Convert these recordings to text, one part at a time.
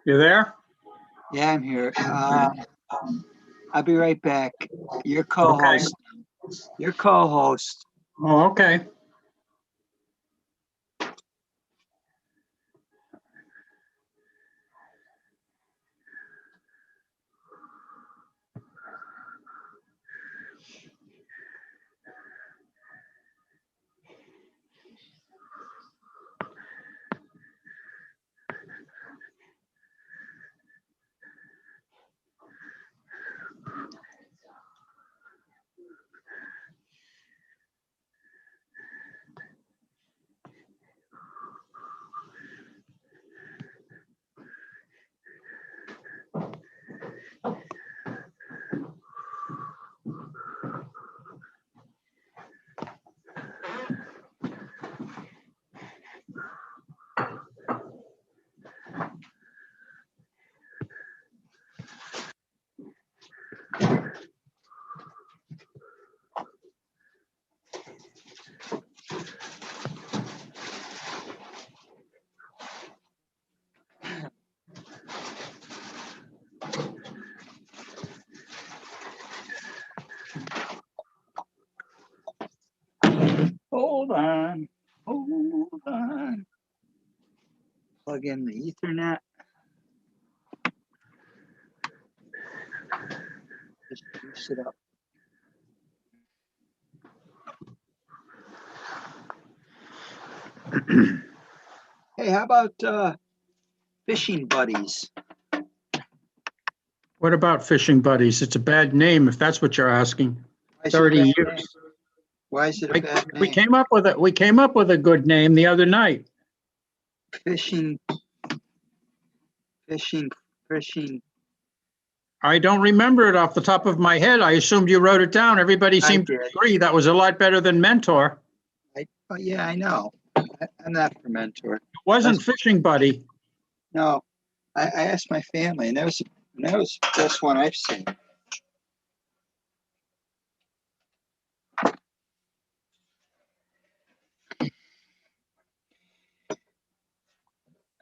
You there? Yeah, I'm here. I'll be right back. Your co-host. Your co-host. Oh, okay. Hold on. Hold on. Plug in the Ethernet. Just juice it up. Hey, how about fishing buddies? What about fishing buddies? It's a bad name if that's what you're asking. Why is it a 30 bad years. name? Why is it a bad We name? came up with a good name the other night. Fishing. I don't remember it off the top of my head. I assumed you wrote it down. Everybody seemed to did. agree that was a lot better than mentor. Oh, yeah, I know. I'm not for mentor. It wasn't fishing buddy. No, I asked my family, and that was the best one I've seen.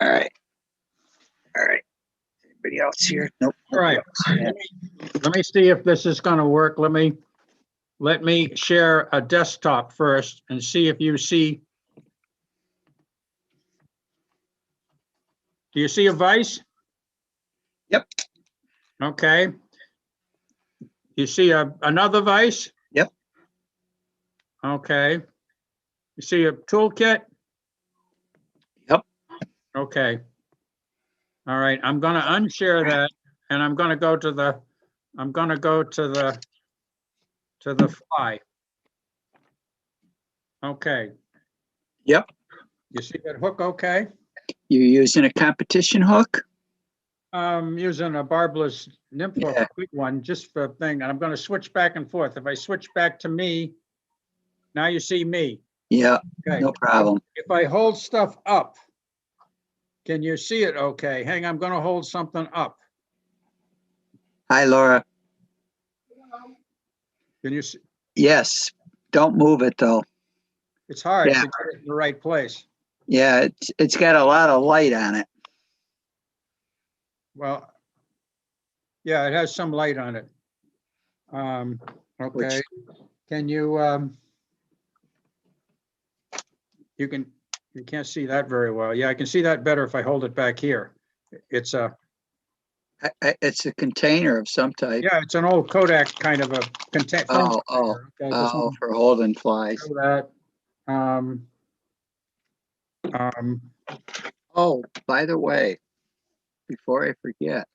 All right. Anybody else here? Nope. All right. Let me see if this is going to work. Let me share a desktop first and see if you see. Do you see a vise? Yep. Okay. You see another vise? Yep. Okay. You see a toolkit? Yep. Okay. All right. I'm going to unshare that, and I'm going to go to the fly. Okay. Yep. You see that hook? Okay. You're using a competition hook? I'm using a barbless nymph hook, Yeah. big one, just for a thing, and I'm going to switch back and forth. If I switch back to me, now you see me. Yeah. Okay. No problem. If I hold stuff up, can you see it okay? Hang on, I'm going to hold something up. Hi, Laura. Can you see? Yes. Don't move it though. It's hard Yeah. to get it in the right place. Yeah, it's got a lot of light on it. Well, yeah, it has some light on it. Okay. Can you, you can't see that very well. Yeah, I can see that better if I hold it back here. It's a, It's a container of some type. yeah, it's an old Kodak kind of a container. For holding flies. That. Oh, by the way, before I forget,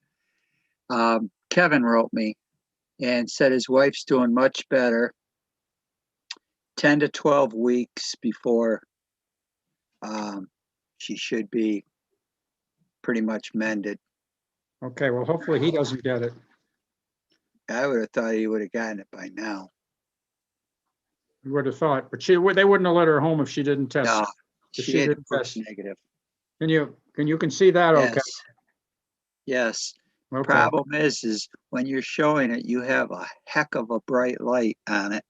Kevin wrote me and said his wife's doing much better. 10 to 12 weeks before she should be pretty much mended. Okay, well, hopefully he doesn't get it. I would have thought he would have gotten it by now. You would have thought, but they wouldn't have let her home if she didn't test. No, The She sheet had of to put test. negative. Can you can see that? Okay. Yes. Yes. Okay. Problem is when you're showing it, you have a heck of a bright light on it.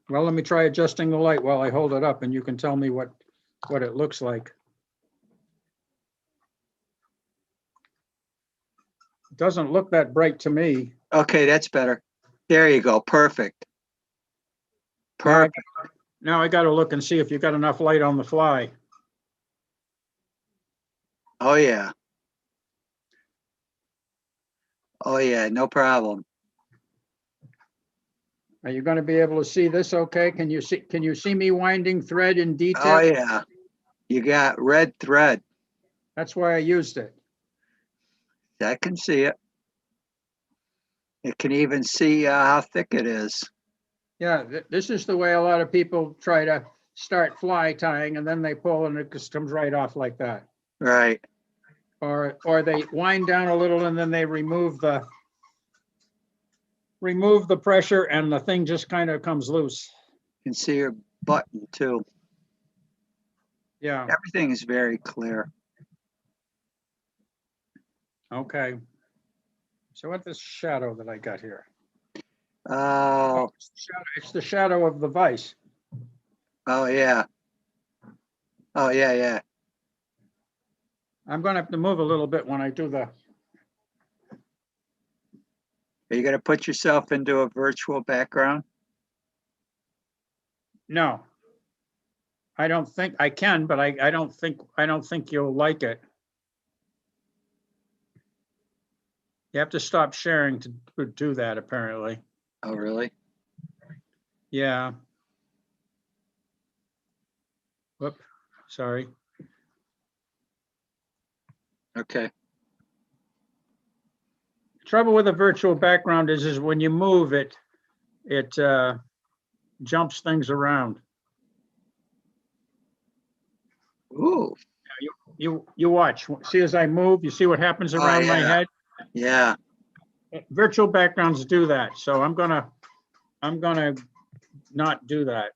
Well, let me try adjusting the light while I hold it up and you can tell me what it looks like. It doesn't look that bright to me. Okay, that's better. There you go. Perfect. Perfect. Now I got to look and see if you got enough light on the fly. Oh yeah. Oh yeah, no problem. Are you going to be able to see this okay? Can you see me winding thread in Oh detail? yeah. You got red thread. That's why I used it. I can see it. It can even see how thick it is. Yeah, this is the way a lot of people try to start fly tying and then they pull and it just comes right off like that. Right. Or they wind down a little and then they remove the pressure and the thing just kind of comes loose. You can see your button too. Yeah, Everything is very clear. okay. So what's this shadow that I got here? Oh, It's the shadow of the vise. oh yeah. Oh yeah, yeah. I'm going to have to move a little bit when I do the, Are you going to put yourself into a virtual background? no. I don't think I can, but I don't think you'll like it. You have to stop sharing to do that, apparently. Oh, really? Yeah. Whoop, sorry. Okay. Trouble with a virtual background is when you move it, it jumps things around. Ooh. You watch. See as I move, you see what happens Oh, around my yeah. head? Yeah. Virtual backgrounds do that. So I'm gonna not do that.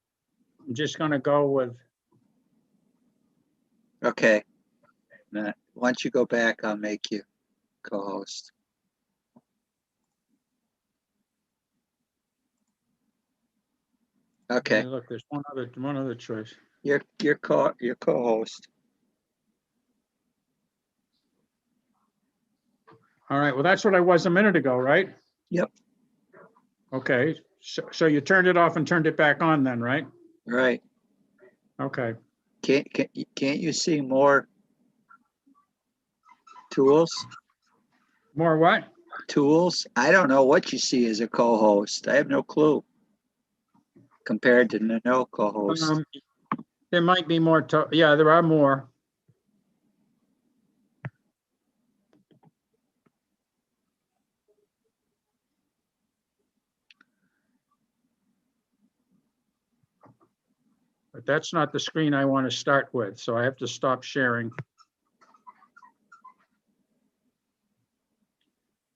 I'm just gonna go with, Okay. Now, once you go back, I'll make you co-host. Okay. hey, look, there's one other choice. You're co-host. All right, well, that's what I was a minute ago, right? Yep. Okay, so you turned it off and turned it back on then, right? Right. Okay. Can't you see more tools? More what? Tools? I don't know what you see as a co-host. I have no clue compared to no co-host. There might be more, yeah, there are more. But that's not the screen I want to start with, so I have to stop sharing.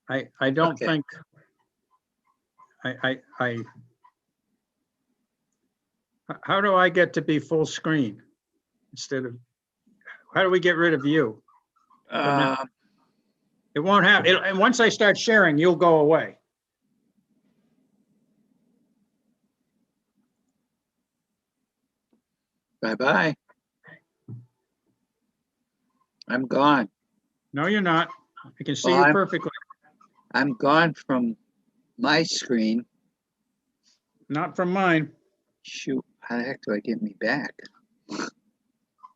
I don't Okay. think, how do I get to be full screen instead of, how do we get rid of you? It won't happen. And once I start sharing, you'll go away. Bye-bye. I'm gone. No, you're not. I can see Well, you perfectly. I'm gone from my screen. Not from mine. Shoot, how the heck do I get me back?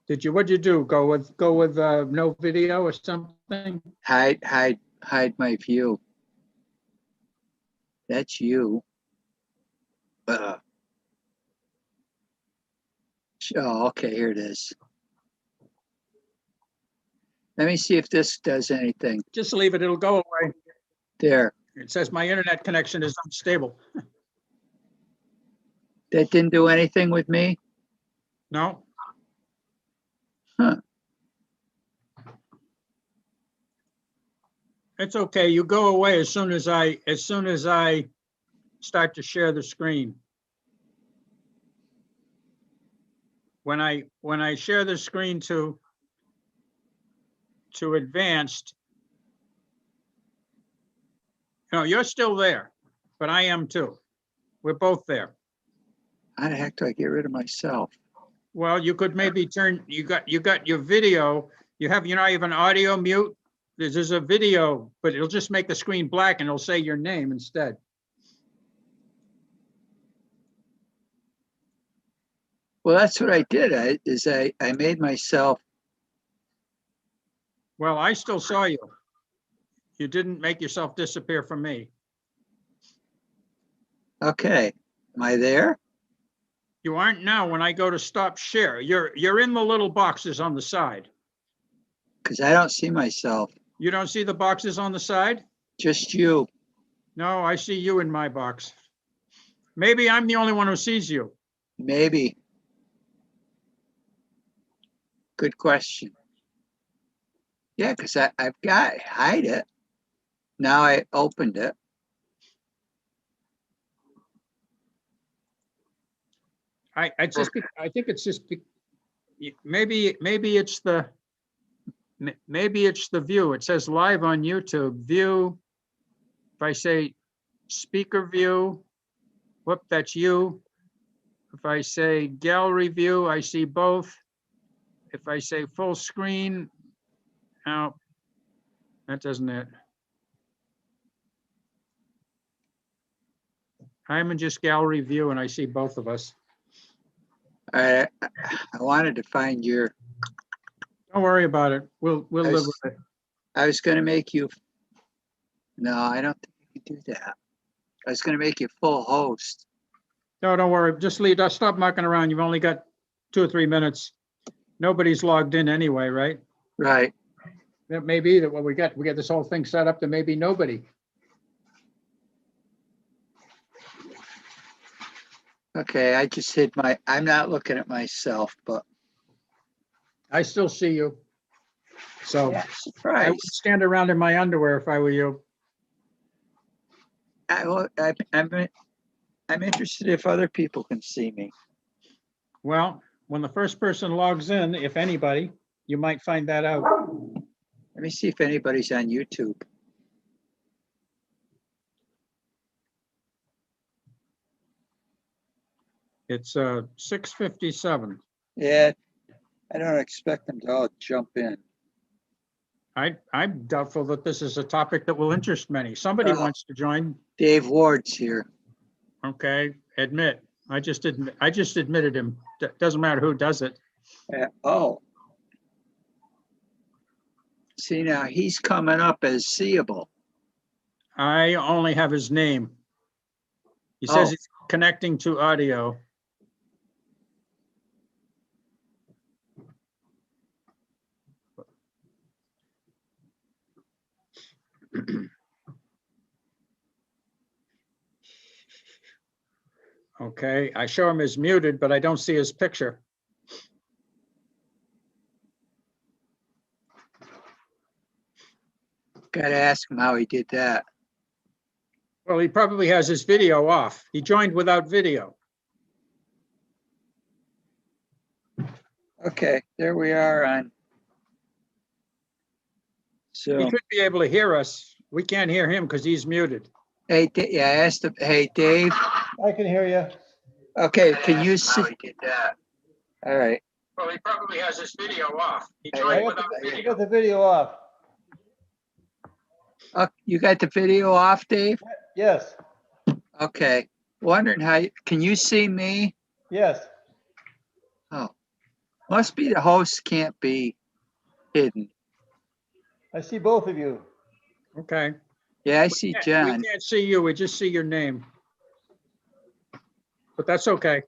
What'd you do? Go with no video or something? Hide my view. That's you. Oh, okay, here it is. Let me see if this does anything. Just leave it. It'll go away. There. It says my internet connection is unstable. That didn't do anything with me? No? Huh. It's okay. You go away as soon as I start to share the screen. when I share the screen to advanced, no, you're still there, but I am too. We're both there. How the heck do I get rid of myself? Well, you could maybe turn, you got your video, you have an audio mute. There's a video, but it'll just make the screen black and it'll say your name instead. Well, that's what I did. I made myself. Well, I still saw you. You didn't make yourself disappear from me. Okay. Am I there? You aren't now when I go to stop share. You're in the little boxes on the side. Because I don't see myself. You don't see the boxes on the side? Just you. No, I see you in my box. Maybe I'm the only one who sees you. Maybe. Good question. Yeah, because I've got hide it. Now I opened it. I think it's just maybe it's the view. It says live on YouTube view. If I say speaker view, whoop, that's you. If I say gallery view, I see both. If I say full screen, now that doesn't it. I'm in just gallery view and I see both of us. I wanted to find your. Don't worry about it. We'll live with it. I was going to make you. No, I don't think you can do that. I was going to make you full host. No, don't worry. Just stop mucking around. You've only got 2 or 3 minutes. Nobody's logged in anyway, right? Right. That may be that what we get this whole thing set up to maybe nobody. Okay, I just hid I'm not looking at myself, but. I still see you. So Yeah, I surprise. would stand around in my underwear if I were you. I'm interested if other people can see me. Well, when the first person logs in, if anybody, you might find that out. Let me see if anybody's on YouTube. It's 6:57. Yeah, I don't expect them to all jump in. I'm doubtful that this is a topic that will interest many. Somebody wants to join. Dave Ward's here. Okay, admit. I just admitted him. Doesn't matter who does it. Oh. See, now he's coming up as seeable. I only have his name. He says he's connecting to audio. Okay, I show him as muted, but I don't see his picture. Got to ask him how he did that. Well, he probably has his video off. He joined without video. Okay, there we are on. So He should be able to hear us. We can't hear him because he's muted. hey, yeah, I asked him. Hey, Dave. I can hear you. Okay, can you see? How he did that. All right. Well, he probably has his video off. He I joined got, without I video. got the video off. You got the video off, Dave? Yes, Okay. Wondering can you see me? yes. Oh, must be the host can't be hidden. I see both of you. Okay. Yeah, I see John. We can't see you. We just see your name. But that's okay.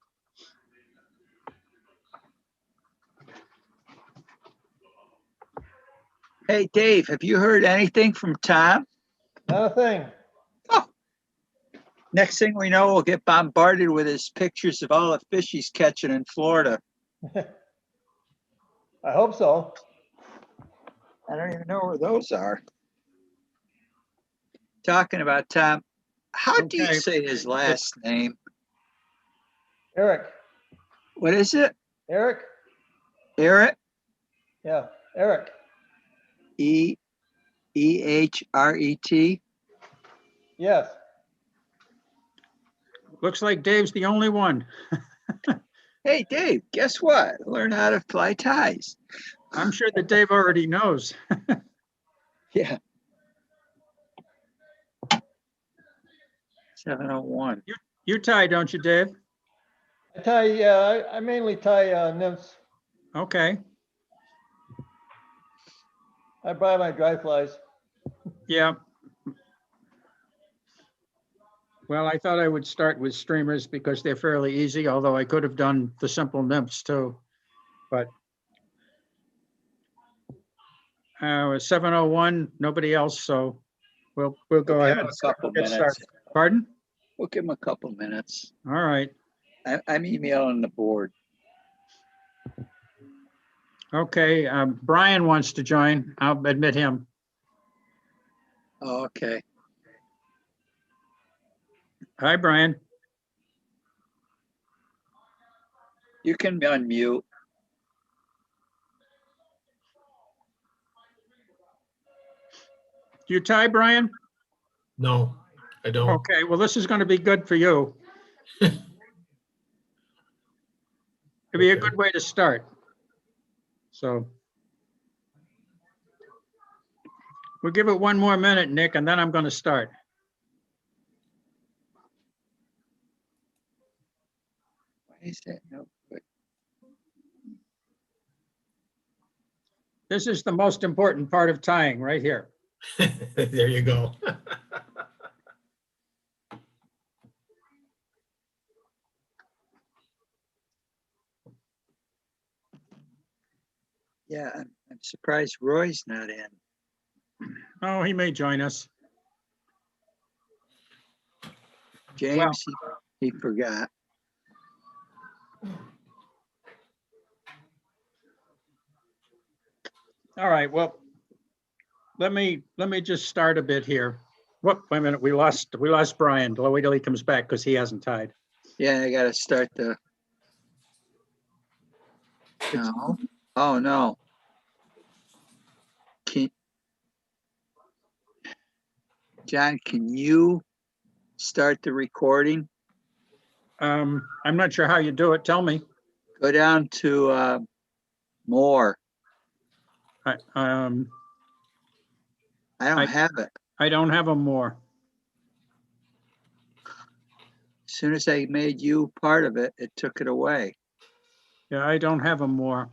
Hey, Dave, have you heard anything from Tom? Not a thing. Next thing we know, we'll get bombarded with his pictures of all the fish he's catching in Florida. I hope so. I don't even know where those are. Talking about Tom, how do you Okay. say his last name? Eric, What is it? Eric? Eric, Yeah, Eric. Ehret. Yes. Looks like Dave's the only one. Hey, Dave, guess what? Learn how to fly ties. I'm sure that Dave already knows. Yeah. 701. You tie, don't you, Dave? I tie, yeah, I mainly tie nymphs. Okay. I buy my dry flies. Yeah. Well, I thought I would start with streamers because they're fairly easy, although I could have done the simple nymphs too. But 7:01, nobody else, so we'll go We'll ahead give him and a couple get minutes. started. Pardon? We'll give him a couple minutes. All right. I'm emailing the board. Okay. Brian wants to join. I'll admit him. Oh, okay. Hi, Brian. You can unmute. Do you tie, Brian? No, I don't. Okay. Well, this is going to be good for you. It'd be a Okay. good way to start. So we'll give it one more minute, Nick, and then I'm going to start. Why is that no good? This is the most important part of tying right here. There you go. Yeah, I'm surprised Roy's not in. Oh, he may join us. James, he forgot. All right, well, let me just start a bit here. Whoop, wait a minute, we lost Brian. Wait till he comes back because he hasn't tied. Yeah, I gotta start the. No. Oh, no. John, can you start the recording? I'm not sure how you do it. Tell me. Go down to more. I don't have it. I don't have a more. As soon as I made you part of it, it took it away. Yeah, I don't have a more.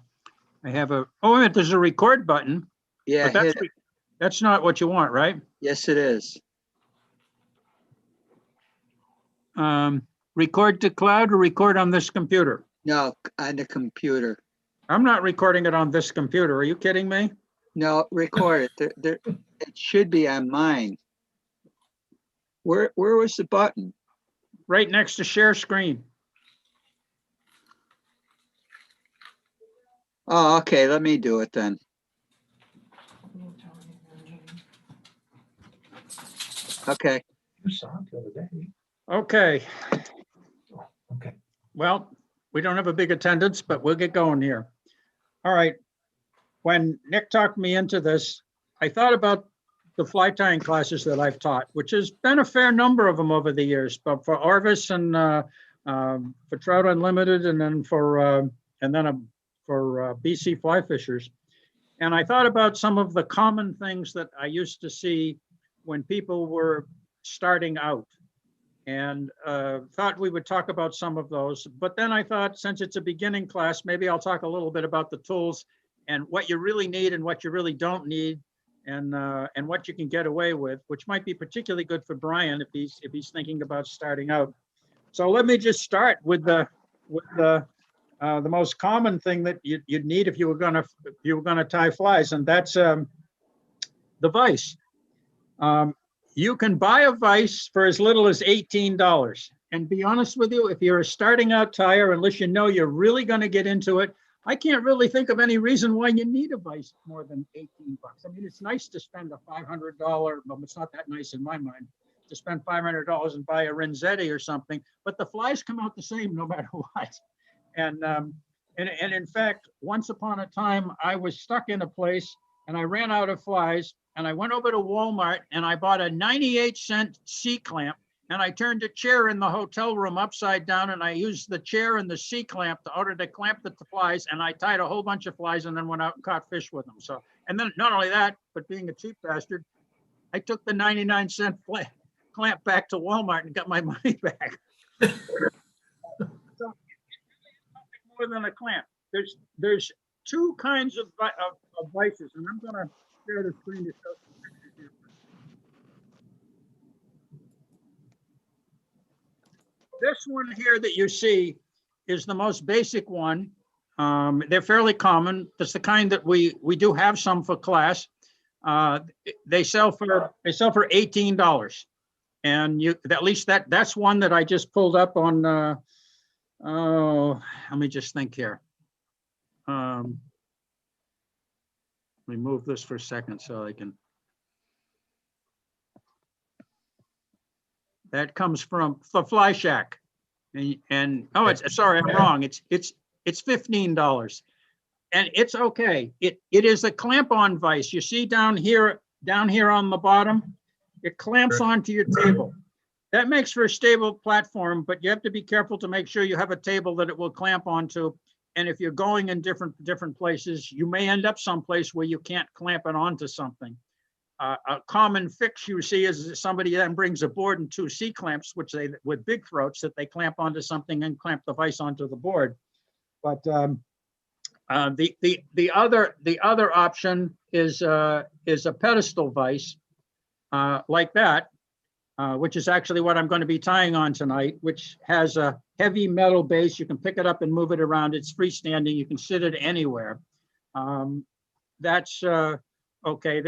I have a, oh, wait a minute, there's a record button, Yeah, but hit it. that's not what you want, right? Yes, it is. Record to cloud or record on this computer? No, on the computer. I'm not recording it on this computer. Are you kidding me? No, record it. It should be on mine. Where was the button? Right next to share screen. Oh, okay. Let me do it then. Okay. You saw it the other day. Okay, Okay. well, we don't have a big attendance, but we'll get going here. All right. When Nick talked me into this, I thought about the fly tying classes that I've taught, which has been a fair number of them over the years, but for Orvis and for Trout Unlimited, and then for BC Fly Fishers. And I thought about some of the common things that I used to see when people were starting out, and thought we would talk about some of those. But then I thought, since it's a beginning class, maybe I'll talk a little bit about the tools and what you really need and what you really don't need, and what you can get away with, which might be particularly good for Brian if he's thinking about starting out. So let me just start with the most common thing that you'd need if you were gonna tie flies, and that's the vise. You can buy a vise for as little as $18. And be honest with you, if you're a starting out tyer, unless you know you're really going to get into it, I can't really think of any reason why you need a vise more than 18 bucks. I mean, it's nice to spend a $500, well, it's not that nice in my mind, to spend $500 and buy a Renzetti or something, but the flies come out the same no matter what. And And in fact, once upon a time, I was stuck in a place and I ran out of flies and I went over to Walmart and I bought a 98-cent C-clamp and I turned a chair in the hotel room upside down and I used the chair and the C-clamp in order to clamp the flies, and I tied a whole bunch of flies and then went out and caught fish with them. So, and then not only that, but being a cheap bastard, I took the 99-cent clamp back to Walmart and got my money back. So, more than a clamp. There's two kinds of vices, and I'm going to share the screen to show some pictures here. This one here that you see is the most basic one. They're fairly common. That's the kind that we do have some for class. They sell for $18, and you at least that's one that I just pulled up on. Oh, let me just think here. Let me move this for a second so I can. That comes from the Fly Shack, and oh, it's sorry, I'm wrong. It's $15, and it's okay. It is a clamp-on vise. You see down here on the bottom, it clamps onto your table. That makes for a stable platform, but you have to be careful to make sure you have a table that it will clamp onto. And if you're going in different places, you may end up someplace where you can't clamp it onto something. A common fix you see is somebody then brings a board and two C-clamps, with big throats that they clamp onto something and clamp the vise onto the board. But the other option is a pedestal vise like that, which is actually what I'm going to be tying on tonight, which has a heavy metal base. You can pick it up and move it around. It's freestanding. You can sit it anywhere. That's okay.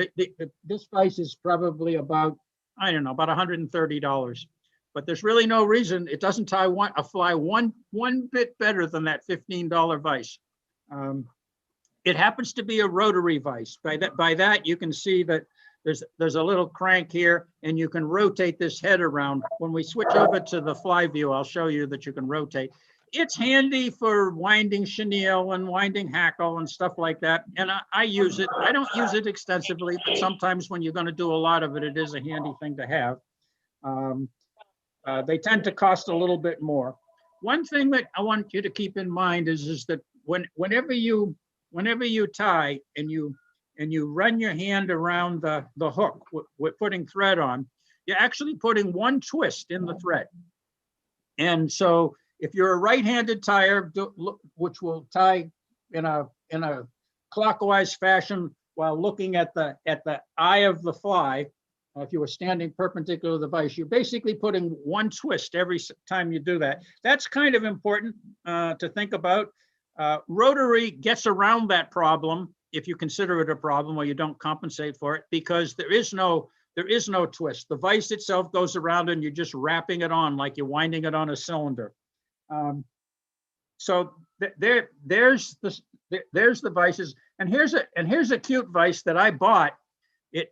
This vise is probably about, I don't know, about $130. But there's really no reason it doesn't tie a fly one bit better than that $15 vise. It happens to be a rotary vise. By that you can see that there's a little crank here, and you can rotate this head around. When we switch over to the fly view, I'll show you that you can rotate. It's handy for winding chenille and winding hackle and stuff like that. And I use it. I don't use it extensively, but sometimes when you're going to do a lot of it, it is a handy thing to have. They tend to cost a little bit more. One thing that I want you to keep in mind is that whenever you tie and you run your hand around the hook with putting thread on, you're actually putting one twist in the thread. And so if you're a right-handed tyer, which will tie in a clockwise fashion while looking at the eye of the fly, if you were standing perpendicular to the vise, you're basically putting one twist every time you do that. That's kind of important to think about. Rotary gets around that problem, if you consider it a problem, or you don't compensate for it, because there is no twist. The vise itself goes around and you're just wrapping it on like you're winding it on a cylinder. So there's the vices, and here's a cute vise that I bought.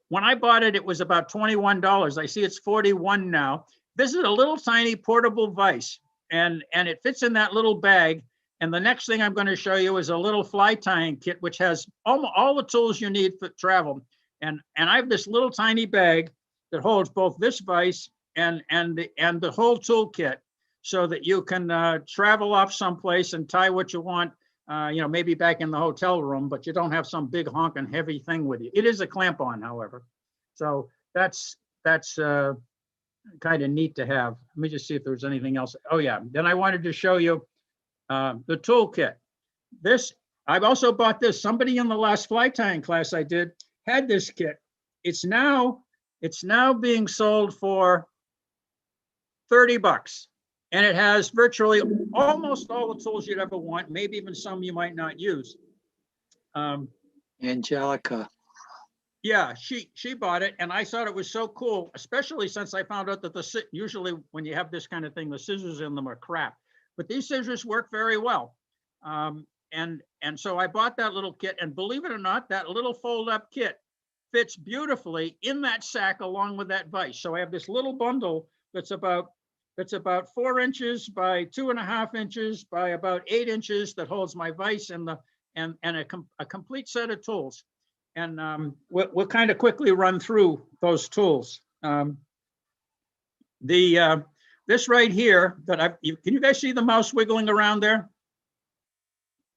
When I bought it, it was about $21. I see it's $41 now. This is a little tiny portable vise, and it fits in that little bag. And the next thing I'm going to show you is a little fly tying kit, which has all the tools you need for travel. And I have this little tiny bag that holds both this vise and the whole tool kit, so that you can travel off someplace and tie what you want, maybe back in the hotel room, but you don't have some big honking heavy thing with you. It is a clamp on, however. So that's kind of neat to have. Let me just see if there's anything else. Oh yeah, then I wanted to show you the toolkit. I've also bought this. Somebody in the last fly tying class I did had this kit. It's now being sold for $30, and it has virtually almost all the tools you'd ever want, maybe even some you might not use. Angelica. Yeah, she bought it, and I thought it was so cool, especially since I found out that usually when you have this kind of thing, the scissors in them are crap. But these scissors work very well. And so I bought that little kit, and believe it or not, that little fold-up kit fits beautifully in that sack along with that vise. So I have this little bundle that's about It's about 4 inches by 2.5 inches by about 8 inches that holds my vise and a complete set of tools. And we'll kind of quickly run through those tools. This right here can you guys see the mouse wiggling around there?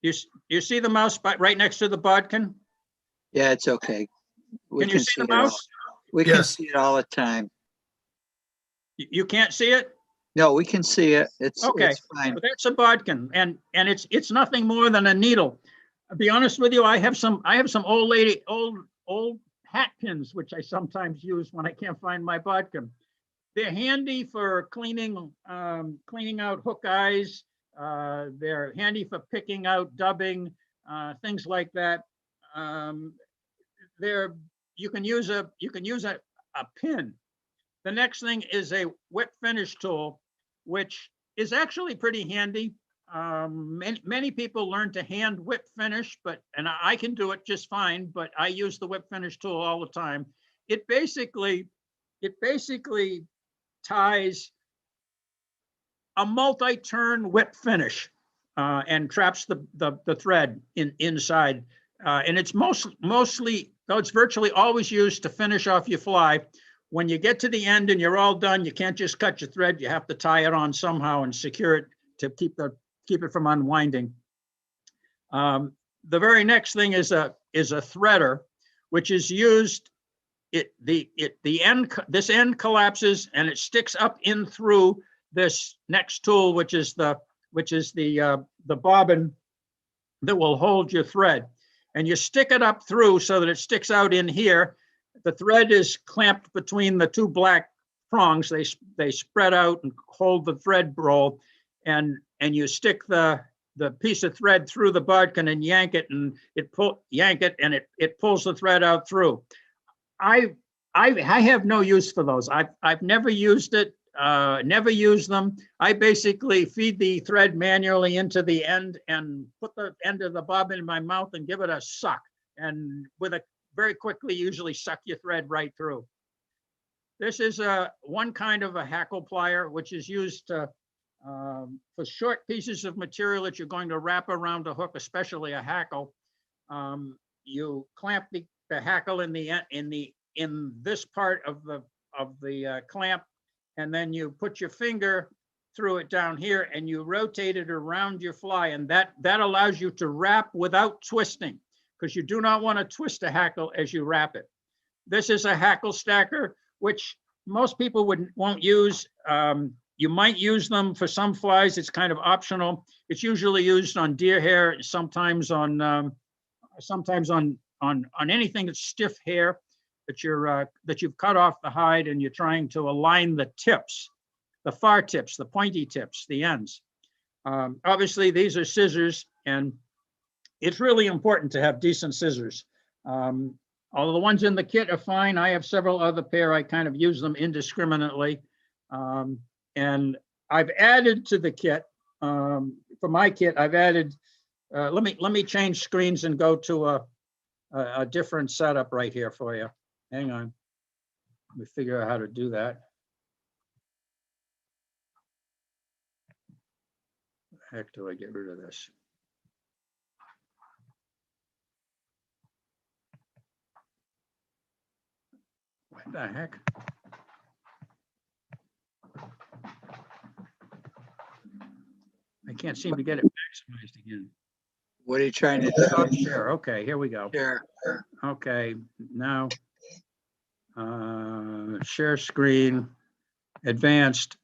You see the mouse right next to the bodkin? Yeah, it's okay. We Can you see the it all. mouse? We can Yes. see it all the time. You can't see it? No, we can see it. Okay. It's fine. Well, that's a bodkin, and it's nothing more than a needle. I'll be honest with you, I have some old hat pins, which I sometimes use when I can't find my bodkin. They're handy for cleaning out hook eyes. They're handy for picking out dubbing, things like that. You can use a pin. The next thing is a wet finish tool, which is actually pretty handy. Many people learn to hand whip finish, and I can do it just fine, but I use the whip finish tool all the time. It basically ties a multi-turn whip finish and traps the thread inside. And it's mostly, though it's virtually always used to finish off your fly. When you get to the end and you're all done, you can't just cut your thread. You have to tie it on somehow and secure it to keep it from unwinding. The very next thing is a threader, which is used. This end collapses and it sticks up in through this next tool, which is the bobbin that will hold your thread. And you stick it up through so that it sticks out in here. The thread is clamped between the two black prongs. They spread out and hold the thread roll, and you stick the piece of thread through the bodkin and yank it, and it pulls the thread out through. I have no use for those. I've never used it. Never used them. I basically feed the thread manually into the end and put the end of the bobbin in my mouth and give it a suck, and very quickly usually suck your thread right through. This is one kind of a hackle plier, which is used for short pieces of material that you're going to wrap around a hook, especially a hackle. You clamp the hackle in this part of the clamp, and then you put your finger through it down here and you rotate it around your fly, and that allows you to wrap without twisting, because you do not want to twist a hackle as you wrap it. This is a hackle stacker, which most people won't use. You might use them for some flies. It's kind of optional. It's usually used on deer hair, sometimes on anything that's stiff hair that you've cut off the hide and you're trying to align the tips, the far tips, the pointy tips, the ends. Obviously, these are scissors, and it's really important to have decent scissors. Although the ones in the kit are fine, I have several other pair. I kind of use them indiscriminately. And I've added to the kit, for my kit, I've added, let me change screens and go to a different setup right here for you. Hang on, let me figure out how to do that. How the heck do I get rid of this? What the heck? I can't seem to get it maximized again. What are you trying to do? Share. Okay, here we go. Share. Okay, now share screen, advanced,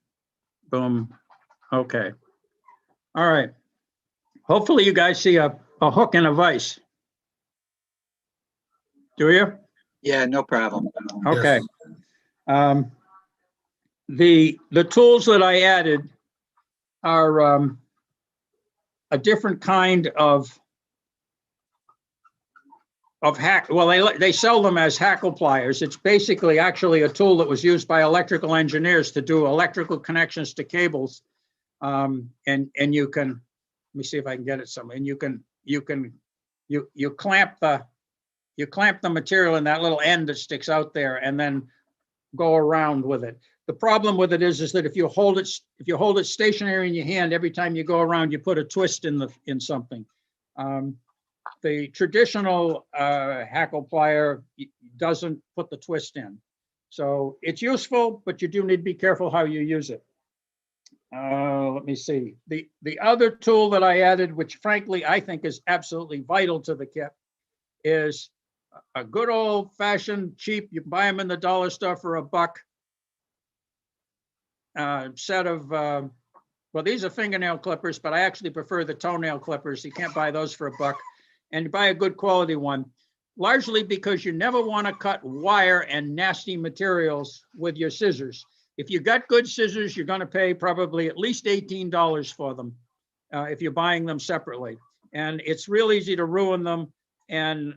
boom. Okay. All right. Hopefully you guys see a hook and a vise. Do you? Yeah, no problem. Okay. The tools that I added are a different kind of hack. Well, they sell them as hackle pliers. It's basically actually a tool that was used by electrical engineers to do electrical connections to cables. And you can, let me see if I can get it somewhere. And you clamp the material in that little end that sticks out there and then go around with it. The problem with it is that if you hold it stationary in your hand, every time you go around, you put a twist in something. The traditional hackle plier doesn't put the twist in. So it's useful, but you do need to be careful how you use it. Let me see. The other tool that I added, which frankly I think is absolutely vital to the kit, is a good old fashioned cheap, you can buy them in the dollar store for $1, set of, well, these are fingernail clippers, but I actually prefer the toenail clippers. You can't buy those for $1. And buy a good quality one, largely because you never want to cut wire and nasty materials with your scissors. If you got good scissors, you're going to pay probably at least $18 for them if you're buying them separately. And it's real easy to ruin them. And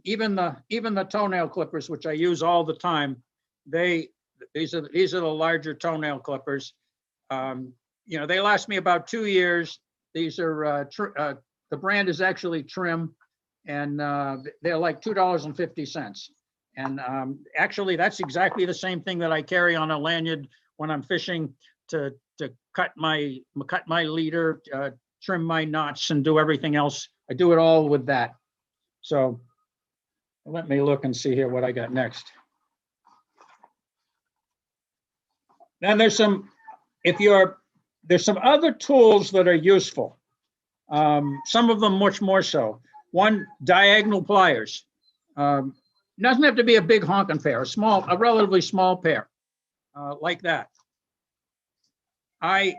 even the toenail clippers, which I use all the time, these are the larger toenail clippers. You know, they last me about 2 years. These are the brand is actually Trim, and they're like $2.50. And actually, that's exactly the same thing that I carry on a lanyard when I'm fishing to cut my leader, trim my knots, and do everything else. I do it all with that. So let me look and see here what I got next. Then there's some other tools that are useful. Some of them much more so. One, diagonal pliers. Doesn't have to be a big honking pair, a relatively small pair, like that. I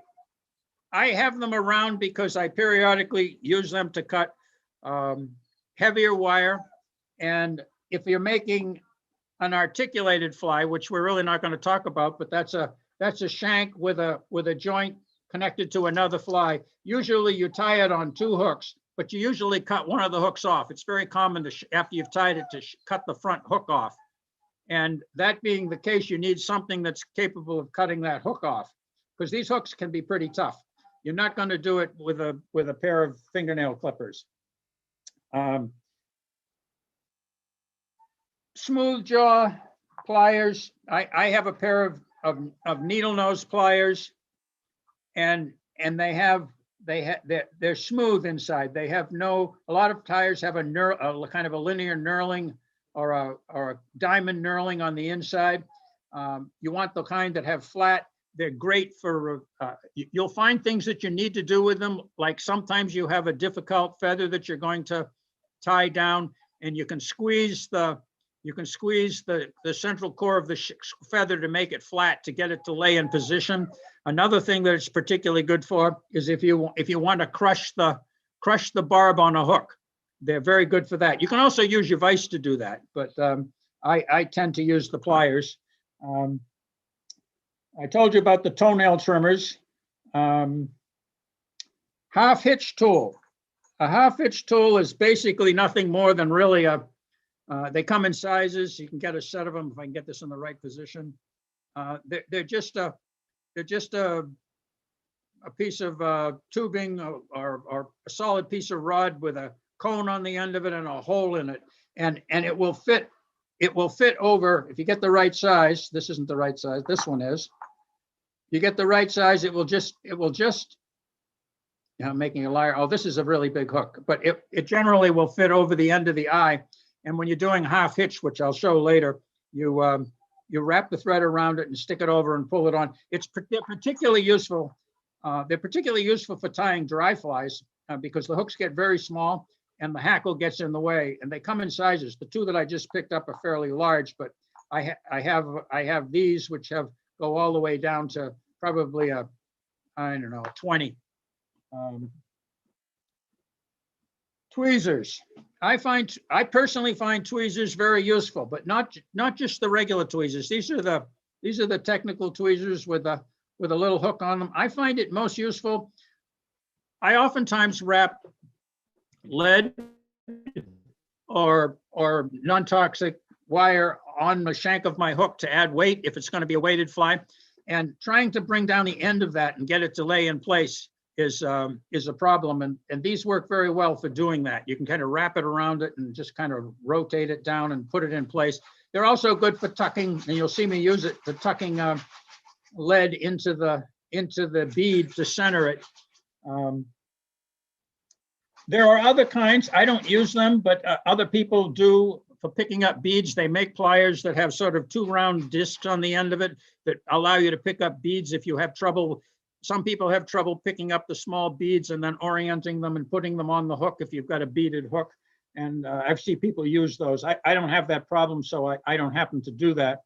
have them around because I periodically use them to cut heavier wire. And if you're making an articulated fly, which we're really not going to talk about, but that's a shank with a joint connected to another fly. Usually you tie it on 2 hooks, but you usually cut one of the hooks off. It's very common to, after you've tied it, to cut the front hook off. And that being the case, you need something that's capable of cutting that hook off, because these hooks can be pretty tough. You're not going to do it with a pair of fingernail clippers. Smooth jaw pliers. I have a pair of needle nose pliers. And they're smooth inside. They have a lot of tires have a kind of a linear knurling or a diamond knurling on the inside. You want the kind that have flat. They're great for, you'll find things that you need to do with them. Like sometimes you have a difficult feather that you're going to tie down, and you can squeeze the central core of the feather to make it flat, to get it to lay in position. Another thing that it's particularly good for is if you want to crush the barb on a hook. They're very good for that. You can also use your vise to do that, but I tend to use the pliers. I told you about the toenail trimmers. Half hitch tool. A half hitch tool is basically nothing more than really they come in sizes. You can get a set of them if I can get this in the right position. They're just a piece of tubing or a solid piece of rod with a cone on the end of it and a hole in it, and it will fit. It will fit over, if you get the right size. This isn't the right size. This one is. You get the right size. It will just. I'm making a liar. Oh, this is a really big hook, but it generally will fit over the end of the eye. And when you're doing half hitch, which I'll show later, you wrap the thread around it and stick it over and pull it on. They're particularly useful. They're particularly useful for tying dry flies because the hooks get very small and the hackle gets in the way. And they come in sizes. The 2 that I just picked up are fairly large, but I have these which go all the way down to probably a 20. Tweezers. I personally find tweezers very useful, but not just the regular tweezers. These are the technical tweezers with a little hook on them. I find it most useful. I oftentimes wrap lead or non-toxic wire on the shank of my hook to add weight if it's going to be a weighted fly, and trying to bring down the end of that and get it to lay in place is a problem, and these work very well for doing that. You can kind of wrap it around it and just kind of rotate it down and put it in place. They're also good for tucking, and you'll see me use it for tucking lead into the bead to center it. There are other kinds. I don't use them, but other people do for picking up beads. They make pliers that have sort of two round discs on the end of it that allow you to pick up beads if you have trouble. Some people have trouble picking up the small beads and then orienting them and putting them on the hook if you've got a beaded hook. And I've seen people use those. I don't have that problem, so I don't happen to do that.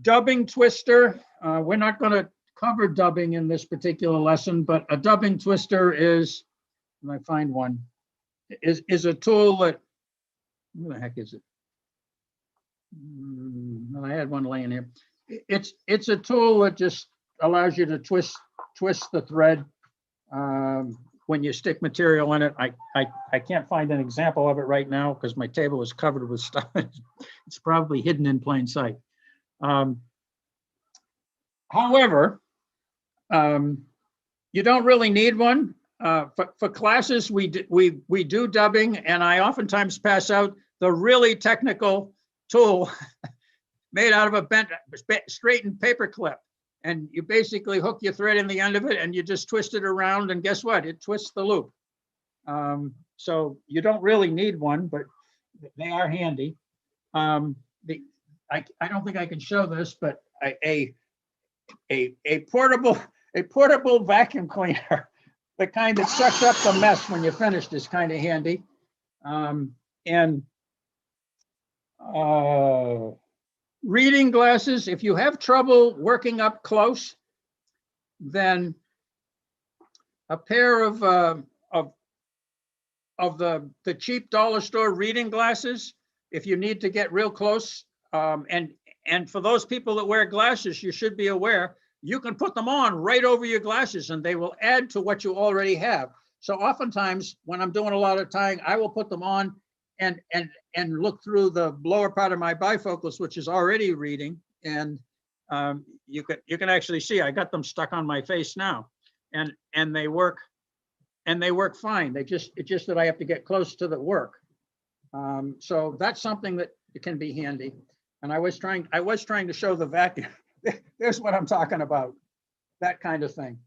Dubbing twister. We're not going to cover dubbing in this particular lesson, but a dubbing twister is, when I find one, is a tool that, where the heck is it? I had one laying here. It's a tool that just allows you to twist the thread when you stick material in it. I can't find an example of it right now because my table is covered with stuff. It's probably hidden in plain sight. However, you don't really need one. For classes, we do dubbing, and I oftentimes pass out the really technical tool made out of a bent, straightened paper clip. And you basically hook your thread in the end of it and you just twist it around, and guess what? It twists the loop. So you don't really need one, but they are handy. I don't think I can show this, but a portable vacuum cleaner, the kind that sucks up the mess when you're finished, is kind of handy. Reading glasses, if you have trouble working up close, then a pair of the cheap dollar store reading glasses, if you need to get real close, and for those people that wear glasses, you should be aware, you can put them on right over your glasses and they will add to what you already have. So oftentimes when I'm doing a lot of tying, I will put them on and look through the lower part of my bifocals, which is already reading. And you can actually see, I got them stuck on my face now, and they work fine. It's just that I have to get close to the work. So that's something that can be handy. And I was trying to show the vacuum. There's what I'm talking about, that kind of thing.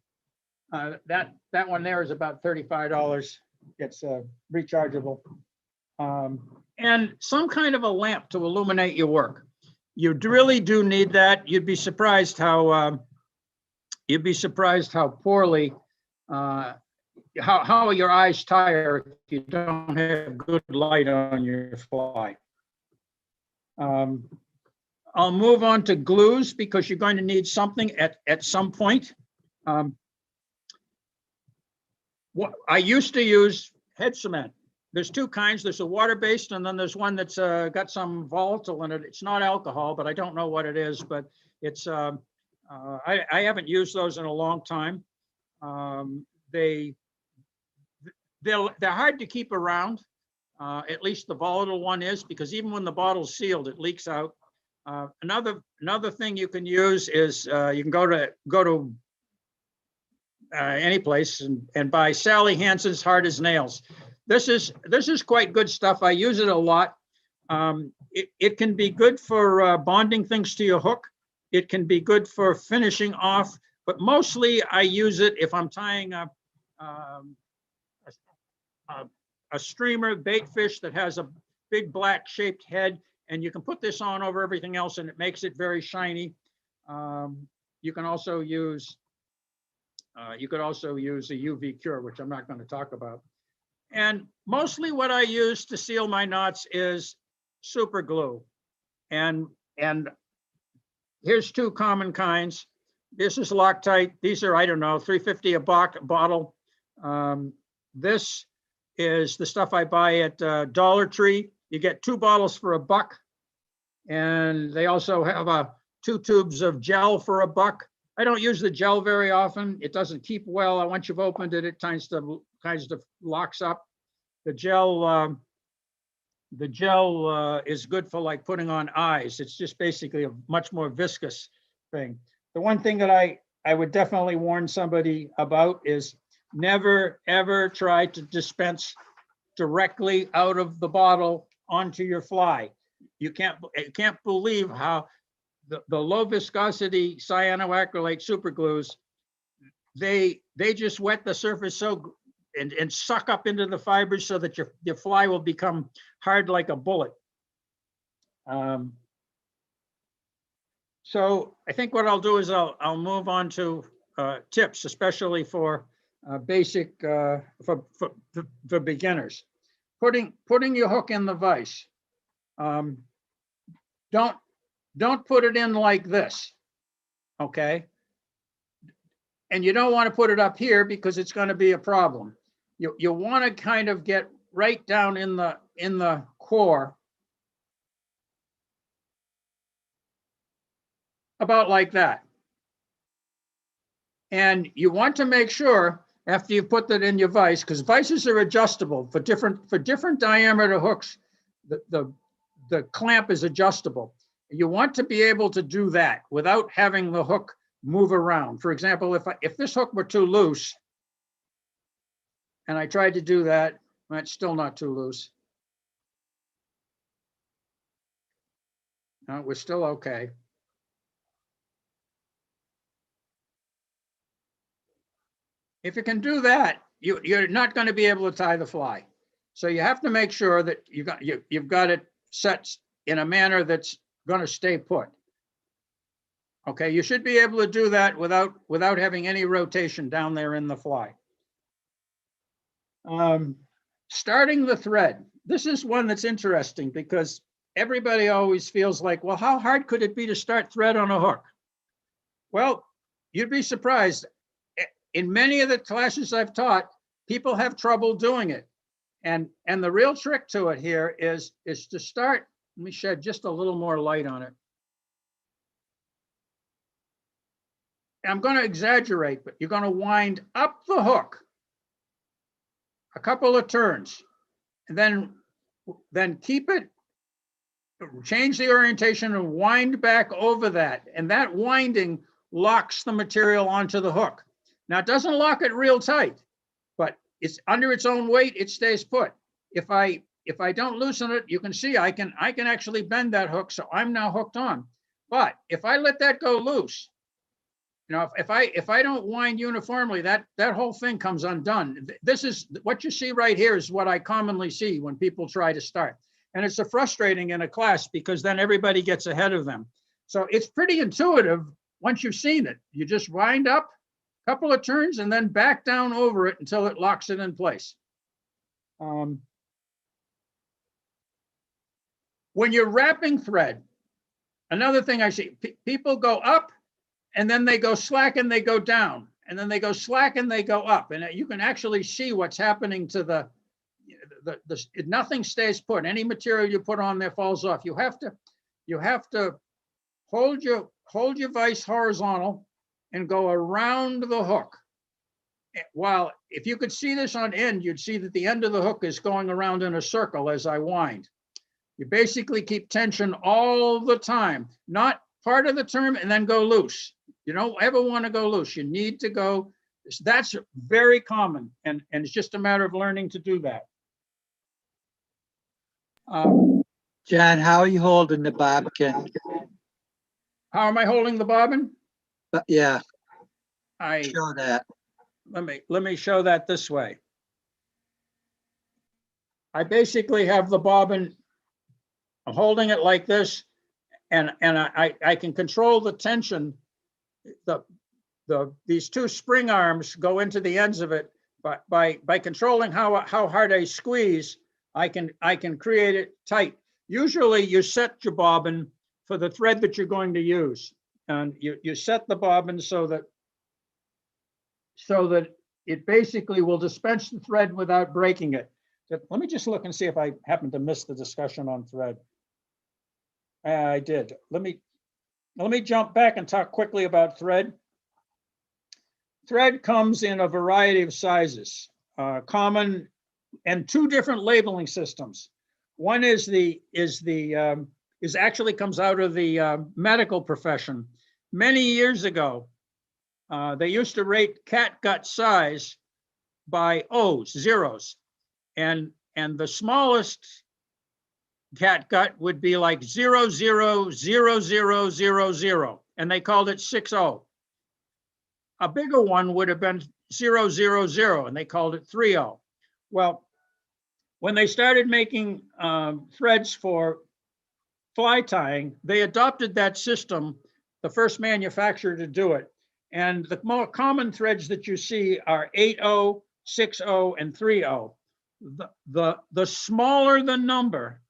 That one there is about $35. It's rechargeable. And some kind of a lamp to illuminate your work. You really do need that. You'd be surprised how poorly how your eyes tire if you don't have good light on your fly. I'll move on to glues because you're going to need something at some point. What I used to use head cement. There's two kinds. There's a water-based, and then there's one that's got some volatile in it. It's not alcohol, but I don't know what it is. But it's I haven't used those in a long time. They're hard to keep around. At least the volatile one is, because even when the bottle's sealed, it leaks out. Another thing you can use is you can go to any place and buy Sally Hansen's Hard as Nails. This is quite good stuff. I use it a lot. It can be good for bonding things to your hook. It can be good for finishing off, but mostly I use it if I'm tying a streamer bait fish that has a big black shaped head, and you can put this on over everything else and it makes it very shiny. You can also use a UV cure, which I'm not going to talk about. And mostly what I use to seal my knots is super glue. And here's two common kinds. This is Loctite. These are, I don't know, $3.50 a bottle. This is the stuff I buy at Dollar Tree. You get 2 bottles for $1. And they also have 2 tubes of gel for $1. I don't use the gel very often. It doesn't keep well. Once you've opened it, it kind of locks up. The gel is good for like putting on eyes. It's just basically a much more viscous thing. The one thing that I would definitely warn somebody about is never, ever try to dispense directly out of the bottle onto your fly. You can't believe how the low viscosity cyanoacrylate superglues, they just wet the surface so and suck up into the fibers so that your fly will become hard like a bullet. So I think what I'll do is I'll move on to tips, especially for basic for beginners. Putting your hook in the vise. Don't put it in like this, okay? And you don't want to put it up here because it's going to be a problem. You want to kind of get right down in the core, about like that. And you want to make sure after you put that in your vise, because vices are adjustable for different diameter hooks, the clamp is adjustable. You want to be able to do that without having the hook move around. For example, if this hook were too loose, and I tried to do that, well, it's still not too loose. No, we're still okay. If you can do that, you're not going to be able to tie the fly. So you have to make sure that you've got it set in a manner that's going to stay put. Okay, you should be able to do that without having any rotation down there in the fly. Starting the thread. This is one that's interesting because everybody always feels like, well, how hard could it be to start thread on a hook? Well, you'd be surprised. In many of the classes I've taught, people have trouble doing it. And the real trick to it here is to start, let me shed just a little more light on it. I'm going to exaggerate, but you're going to wind up the hook a couple of turns, and then keep it, change the orientation and wind back over that. And that winding locks the material onto the hook. Now, it doesn't lock it real tight, but it's under its own weight, it stays put. If I don't loosen it, you can see I can actually bend that hook, so I'm now hooked on. But if I let that go loose, you know, if I don't wind uniformly, that whole thing comes undone. This is what you see right here is what I commonly see when people try to start. And it's frustrating in a class because then everybody gets ahead of them. So it's pretty intuitive once you've seen it. You just wind up a couple of turns and then back down over it until it locks it in place. When you're wrapping thread, another thing I see, people go up and then they go slack and they go down, and then they go slack and they go up. And you can actually see what's happening to nothing stays put. Any material you put on there falls off. You have to hold your vise horizontal and go around the hook. While if you could see this on end, you'd see that the end of the hook is going around in a circle as I wind. You basically keep tension all the time, not part of the term and then go loose. You don't ever want to go loose. You need to go. That's very common, and it's just a matter of learning to do that. John, how are you holding the bobbin? How am I holding the bobbin? Yeah, I show that. let me show that this way. I basically have the bobbin, I'm holding it like this, and I can control the tension. These two spring arms go into the ends of it, but by controlling how hard I squeeze, I can create it tight. Usually you set your bobbin for the thread that you're going to use, and you set the bobbin so that it basically will dispense the thread without breaking it. So let me just look and see if I happen to miss the discussion on thread. I did. Let me jump back and talk quickly about thread. Thread comes in a variety of sizes, common, and two different labeling systems. One actually comes out of the medical profession. Many years ago, they used to rate catgut size by O's, zeros, and the smallest catgut would be like 0000000, and they called it 60. A bigger one would have been 000, and they called it 30. Well, when they started making threads for fly tying, they adopted that system, the first manufacturer to do it. And the more common threads that you see are 80, 60, and 30. The smaller the number,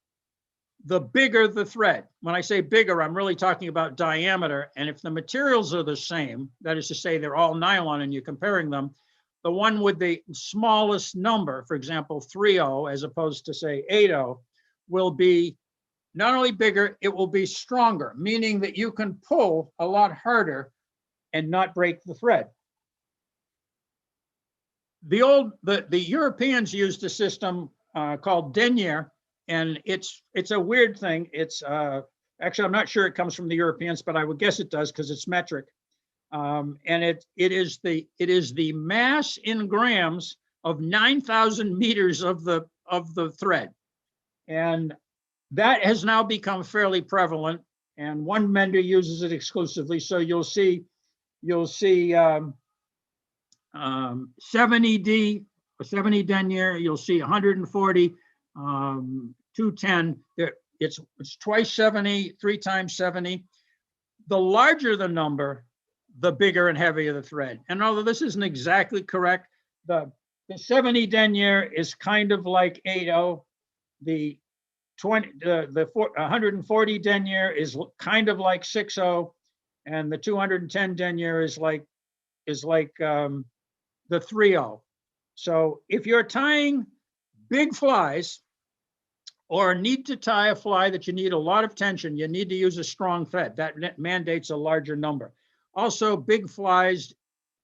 the bigger the thread. When I say bigger, I'm really talking about diameter. And if the materials are the same, that is to say they're all nylon and you're comparing them, the one with the smallest number, for example, 30 as opposed to say 80, will be not only bigger, it will be stronger, meaning that you can pull a lot harder and not break the thread. The Europeans used a system called denier, and it's a weird thing. It's actually, I'm not sure it comes from the Europeans, but I would guess it does because it's metric. And it is the mass in grams of 9,000 meters of the thread, and that has now become fairly prevalent. And one vendor uses it exclusively. So you'll see 70D or 70 denier. You'll see 140, 210. It's twice 70, 3 times 70. The larger the number, the bigger and heavier the thread. And although this isn't exactly correct, the 70 denier is kind of like 80. The 140 denier is kind of like 60, and the 210 denier is like the 30. So if you're tying big flies or need to tie a fly that you need a lot of tension, you need to use a strong thread. That mandates a larger number. Also, big flies,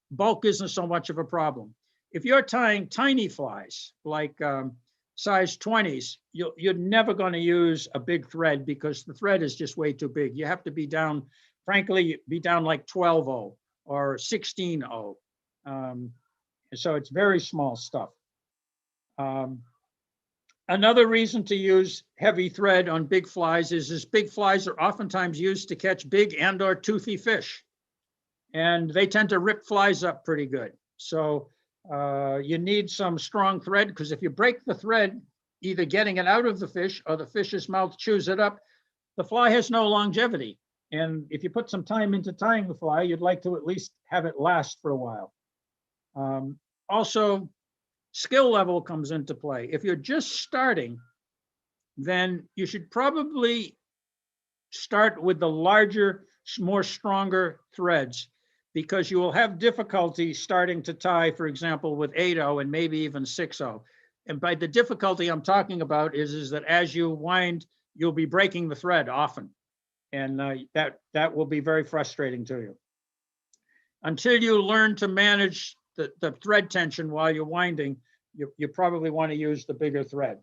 bulk isn't so much of a problem. If you're tying tiny flies like size 20s, you're never going to use a big thread because the thread is just way too big. You have to be down, frankly, be down like 12-0 or 16-0. So it's very small stuff. Another reason to use heavy thread on big flies is big flies are oftentimes used to catch big and or toothy fish. And they tend to rip flies up pretty good. So you need some strong thread, because if you break the thread, either getting it out of the fish or the fish's mouth chews it up, the fly has no longevity. And if you put some time into tying the fly, you'd like to at least have it last for a while. Also, skill level comes into play. If you're just starting, then you should probably start with the larger, more stronger threads, because you will have difficulty starting to tie, for example, with 80 and maybe even 60. And by the difficulty I'm talking about is that as you wind, you'll be breaking the thread often. And that will be very frustrating to you. Until you learn to manage the thread tension while you're winding, you probably want to use the bigger thread.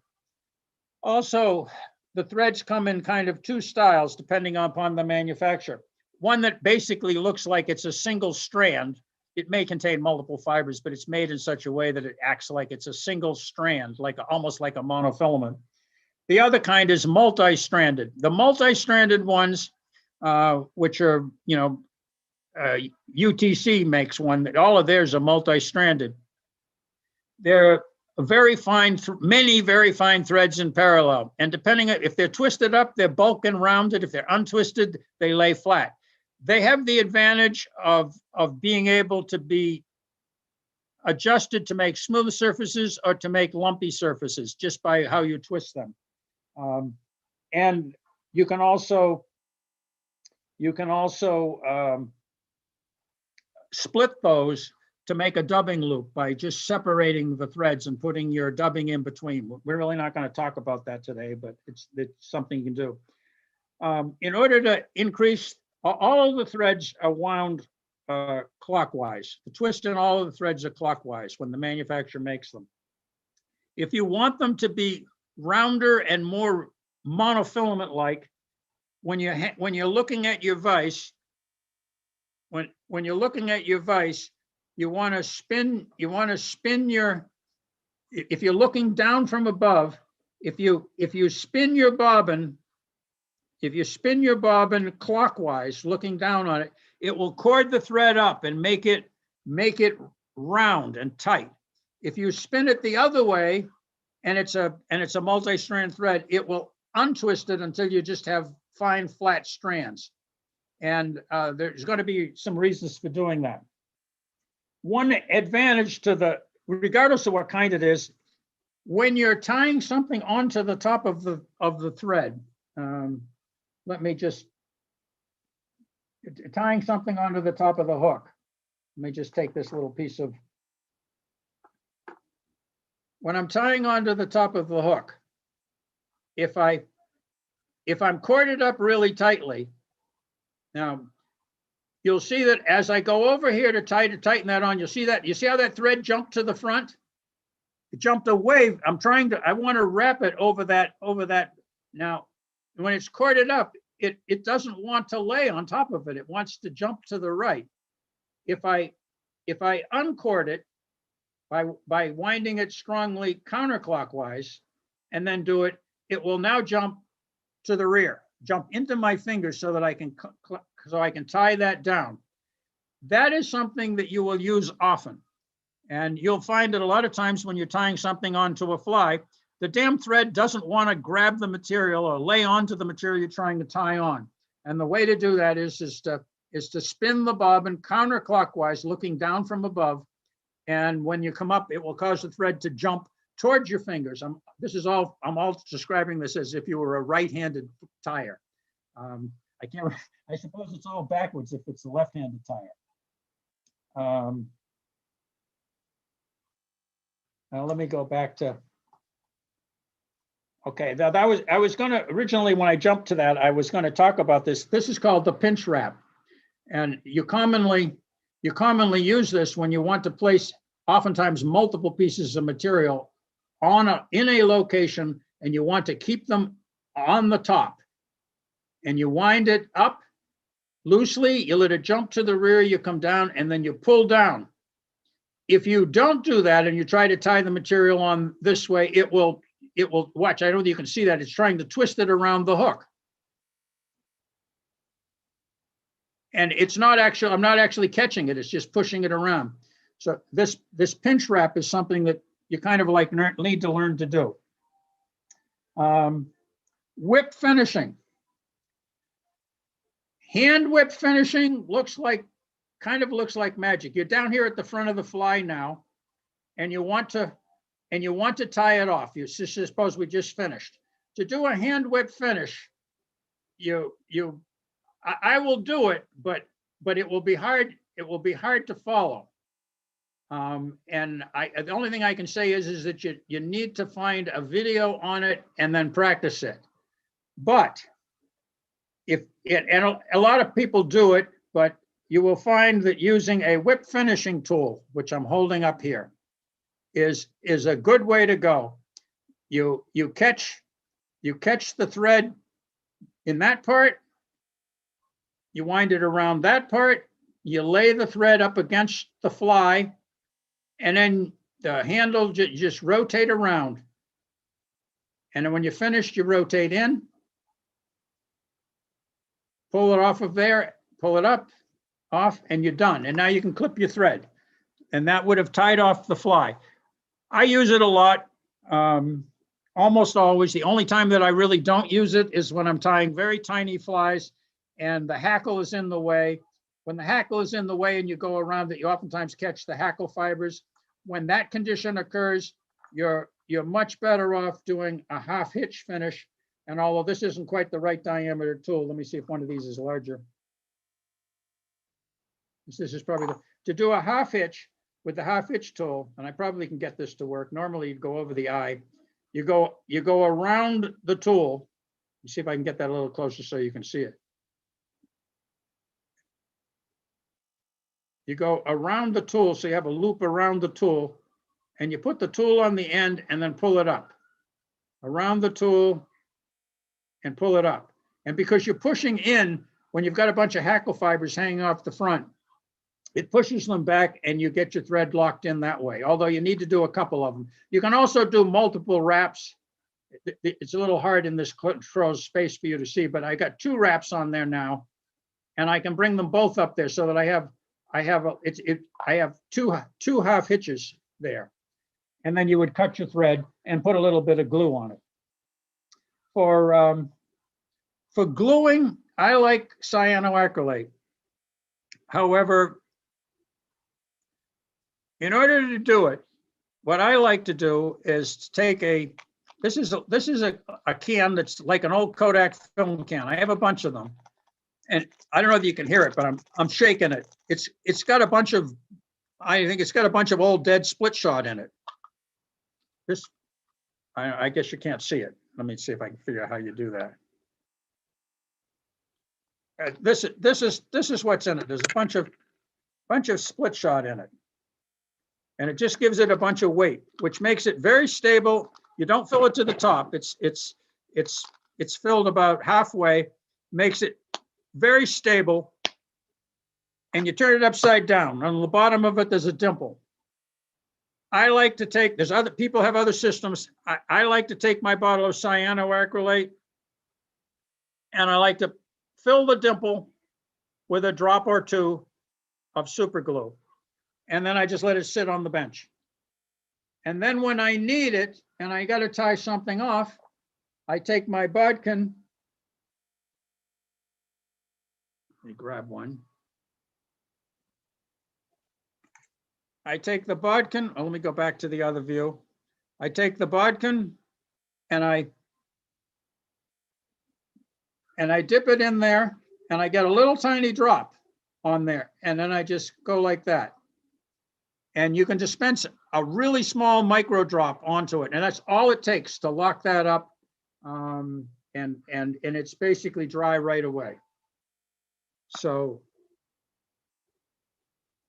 Also, the threads come in kind of 2 styles depending upon the manufacturer. One that basically looks like it's a single strand. It may contain multiple fibers, but it's made in such a way that it acts like it's a single strand, almost like a monofilament. The other kind is multi-stranded. The multi-stranded ones, which are, UTC makes one, all of theirs are multi-stranded. They're very fine, many very fine threads in parallel. And depending on if they're twisted up, they're bulk and rounded. If they're untwisted, they lay flat. They have the advantage of being able to be adjusted to make smooth surfaces or to make lumpy surfaces just by how you twist them. And you can also split those to make a dubbing loop by just separating the threads and putting your dubbing in between. We're really not going to talk about that today, but it's something you can do. In order to increase, all of the threads are wound clockwise. The twist in all of the threads are clockwise when the manufacturer makes them. If you want them to be rounder and more monofilament-like, when you're looking at your vise, when you're looking at your vise, you want to spin your, if you're looking down from above, if you spin your bobbin, clockwise, looking down on it, it will cord the thread up and make it round and tight. If you spin it the other way, and it's a multi-strand thread, it will untwist it until you just have fine, flat strands. And there's going to be some reasons for doing that. One advantage regardless of what kind it is, when you're tying something onto the top of the thread, tying something onto the top of the hook. Let me just take this little piece of, when I'm tying onto the top of the hook, if I'm corded up really tightly, now you'll see that as I go over here to tighten that on, you see how that thread jumped to the front? It jumped away. I want to wrap it over that. Now, when it's corded up, it doesn't want to lay on top of it. It wants to jump to the right. If I uncord it by winding it strongly counterclockwise and then do it, it will now jump to the rear, jump into my fingers so that I can tie that down. That is something that you will use often. And you'll find that a lot of times when you're tying something onto a fly, the damn thread doesn't want to grab the material or lay onto the material you're trying to tie on. And the way to do that is to spin the bobbin counterclockwise, looking down from above. And when you come up, it will cause the thread to jump towards your fingers. I'm all describing this as if you were a right-handed tire. I suppose it's all backwards if it's the left-handed tire. Now let me go back to, okay, now I was gonna, originally when I jumped to that, I was gonna talk about this. This is called the pinch wrap. And you commonly use this when you want to place oftentimes multiple pieces of material in a location, and you want to keep them on the top. And you wind it up loosely, you let it jump to the rear, you come down, and then you pull down. If you don't do that and you try to tie the material on this way, it will watch. I don't know if you can see that. It's trying to twist it around the hook. And it's not actually, I'm not actually catching it. It's just pushing it around. So this pinch wrap is something that you kind of like need to learn to do. Whip finishing. Hand whip finishing kind of looks like magic. You're down here at the front of the fly now, and you want to tie it off. You suppose we just finished. To do a hand whip finish, I will do it, but it will be hard. It will be hard to follow. And the only thing I can say is that you need to find a video on it and then practice it. But and a lot of people do it, but you will find that using a whip finishing tool, which I'm holding up here, is a good way to go. You catch the thread in that part, you wind it around that part, you lay the thread up against the fly, and then the handle just rotate around. And then when you're finished, you rotate in, pull it off of there, pull it up, off, and you're done. And now you can clip your thread. And that would have tied off the fly. I use it a lot, almost always. The only time that I really don't use it is when I'm tying very tiny flies and the hackle is in the way. When the hackle is in the way and you go around it, you oftentimes catch the hackle fibers. When that condition occurs, you're much better off doing a half hitch finish. And although this isn't quite the right diameter tool, let me see if one of these is larger. This is probably to do a half hitch with the half hitch tool, and I probably can get this to work. Normally you'd go over the eye. You go around the tool. Let me see if I can get that a little closer so you can see it. You go around the tool, so you have a loop around the tool, and you put the tool on the end and then pull it up. Around the tool and pull it up. And because you're pushing in, when you've got a bunch of hackle fibers hanging off the front, it pushes them back and you get your thread locked in that way, although you need to do a couple of them. You can also do multiple wraps. it's a little hard in this control space for you to see, but I got 2 wraps on there now. And I can bring them both up there so that I have two half hitches there. And then you would cut your thread and put a little bit of glue on it. For gluing, I like cyanoacrylate. However, in order to do it, what I like to do is take this is a can that's like an old Kodak film can. I have a bunch of them. And I don't know if you can hear it, but I'm shaking it. It's got a bunch of, I think it's got a bunch of old dead split shot in it. This, I guess you can't see it. Let me see if I can figure out how you do that. This is what's in it. There's a bunch of split shot in it, and it just gives it a bunch of weight, which makes it very stable. You don't fill it to the top. It's filled about halfway, makes it very stable, and you turn it upside down. On the bottom of it, there's a dimple. I like to take, there's other people have other systems. I like to take my bottle of cyanoacrylate, and I like to fill the dimple with a drop or 2 of super glue. And then I just let it sit on the bench. And then when I need it, and I got to tie something off, I take my bodkin. Let me grab one. I take the bodkin. Oh, let me go back to the other view. I take the bodkin and I dip it in there, and I get a little tiny drop on there, and then I just go like that. And you can dispense a really small micro drop onto it, and that's all it takes to lock that up. And it's basically dry right away. So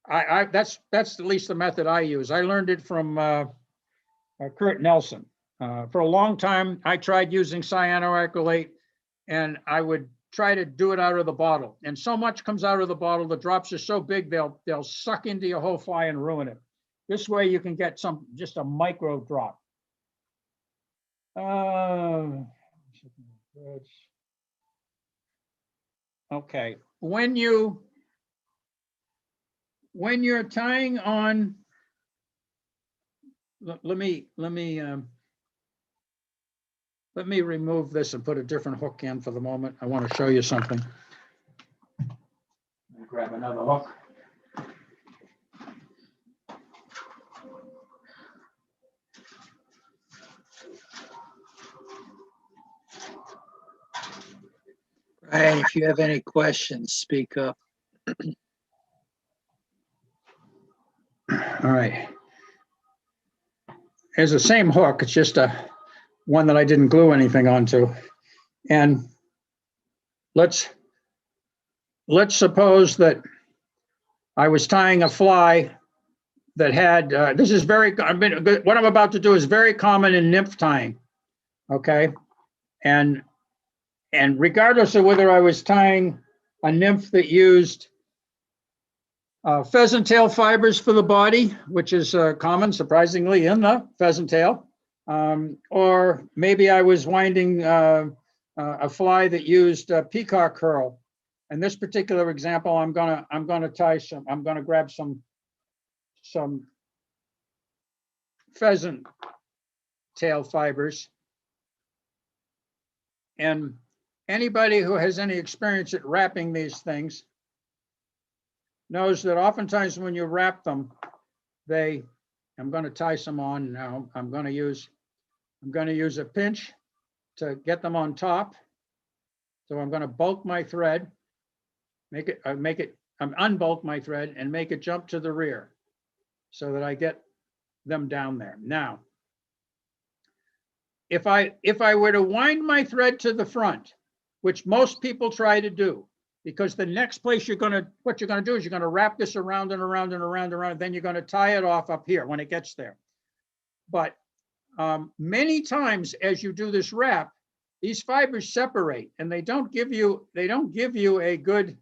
that's at least the method I use. I learned it from Kurt Nelson. For a long time, I tried using cyanoacrylate, and I would try to do it out of the bottle. And so much comes out of the bottle, the drops are so big, they'll suck into your whole fly and ruin it. This way you can get just a micro drop. Okay, when you're tying on, let me remove this and put a different hook in for the moment. I want to show you something. Let me grab another hook. Brian, if you have any questions, speak up. All right. It's the same hook. It's just one that I didn't glue anything onto. And let's suppose that I was tying a fly that had, this is what I'm about to do is very common in nymph tying, okay? And regardless of whether I was tying a nymph that used pheasant tail fibers for the body, which is common, surprisingly, in the pheasant tail, or maybe I was winding a fly that used peacock curl. In this particular example, I'm gonna grab some pheasant tail fibers, and anybody who has any experience at wrapping these things knows that oftentimes when you wrap them, I'm going to tie some on now. I'm going to use a pinch to get them on top. So I'm going to bulk my thread, unbulk my thread and make it jump to the rear so that I get them down there. Now, if I were to wind my thread to the front, which most people try to do, because the next place what you're gonna do is you're gonna wrap this around and around and around and around, then you're gonna tie it off up here when it gets there. But many times as you do this wrap, these fibers separate and they don't give you a good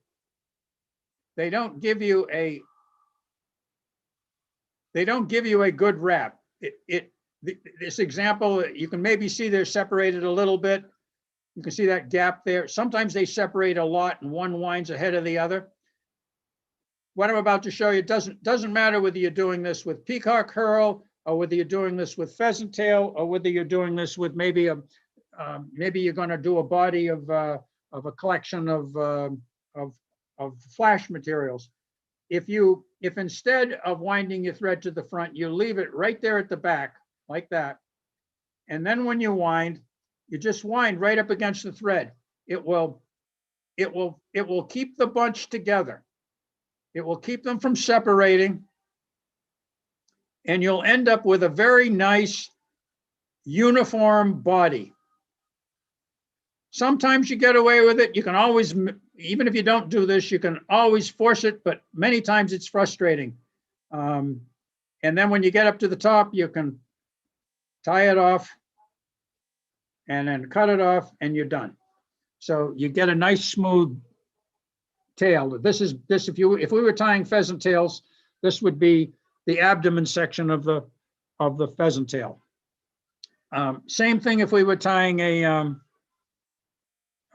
wrap. This example, you can maybe see they're separated a little bit. You can see that gap there. Sometimes they separate a lot and one winds ahead of the other. What I'm about to show you doesn't matter whether you're doing this with peacock herl, or whether you're doing this with pheasant tail, or whether you're doing this with maybe maybe you're going to do a body of a collection of flash materials. If instead of winding your thread to the front, you leave it right there at the back like that, and then when you wind, you just wind right up against the thread. It will keep the bunch together. It will keep them from separating, and you'll end up with a very nice uniform body. Sometimes you get away with it. You can always, even if you don't do this, you can always force it, but many times it's frustrating. And then when you get up to the top, you can tie it off and then cut it off, and you're done. So you get a nice smooth tail. If we were tying pheasant tails, this would be the abdomen section of the pheasant tail. Same thing if we were tying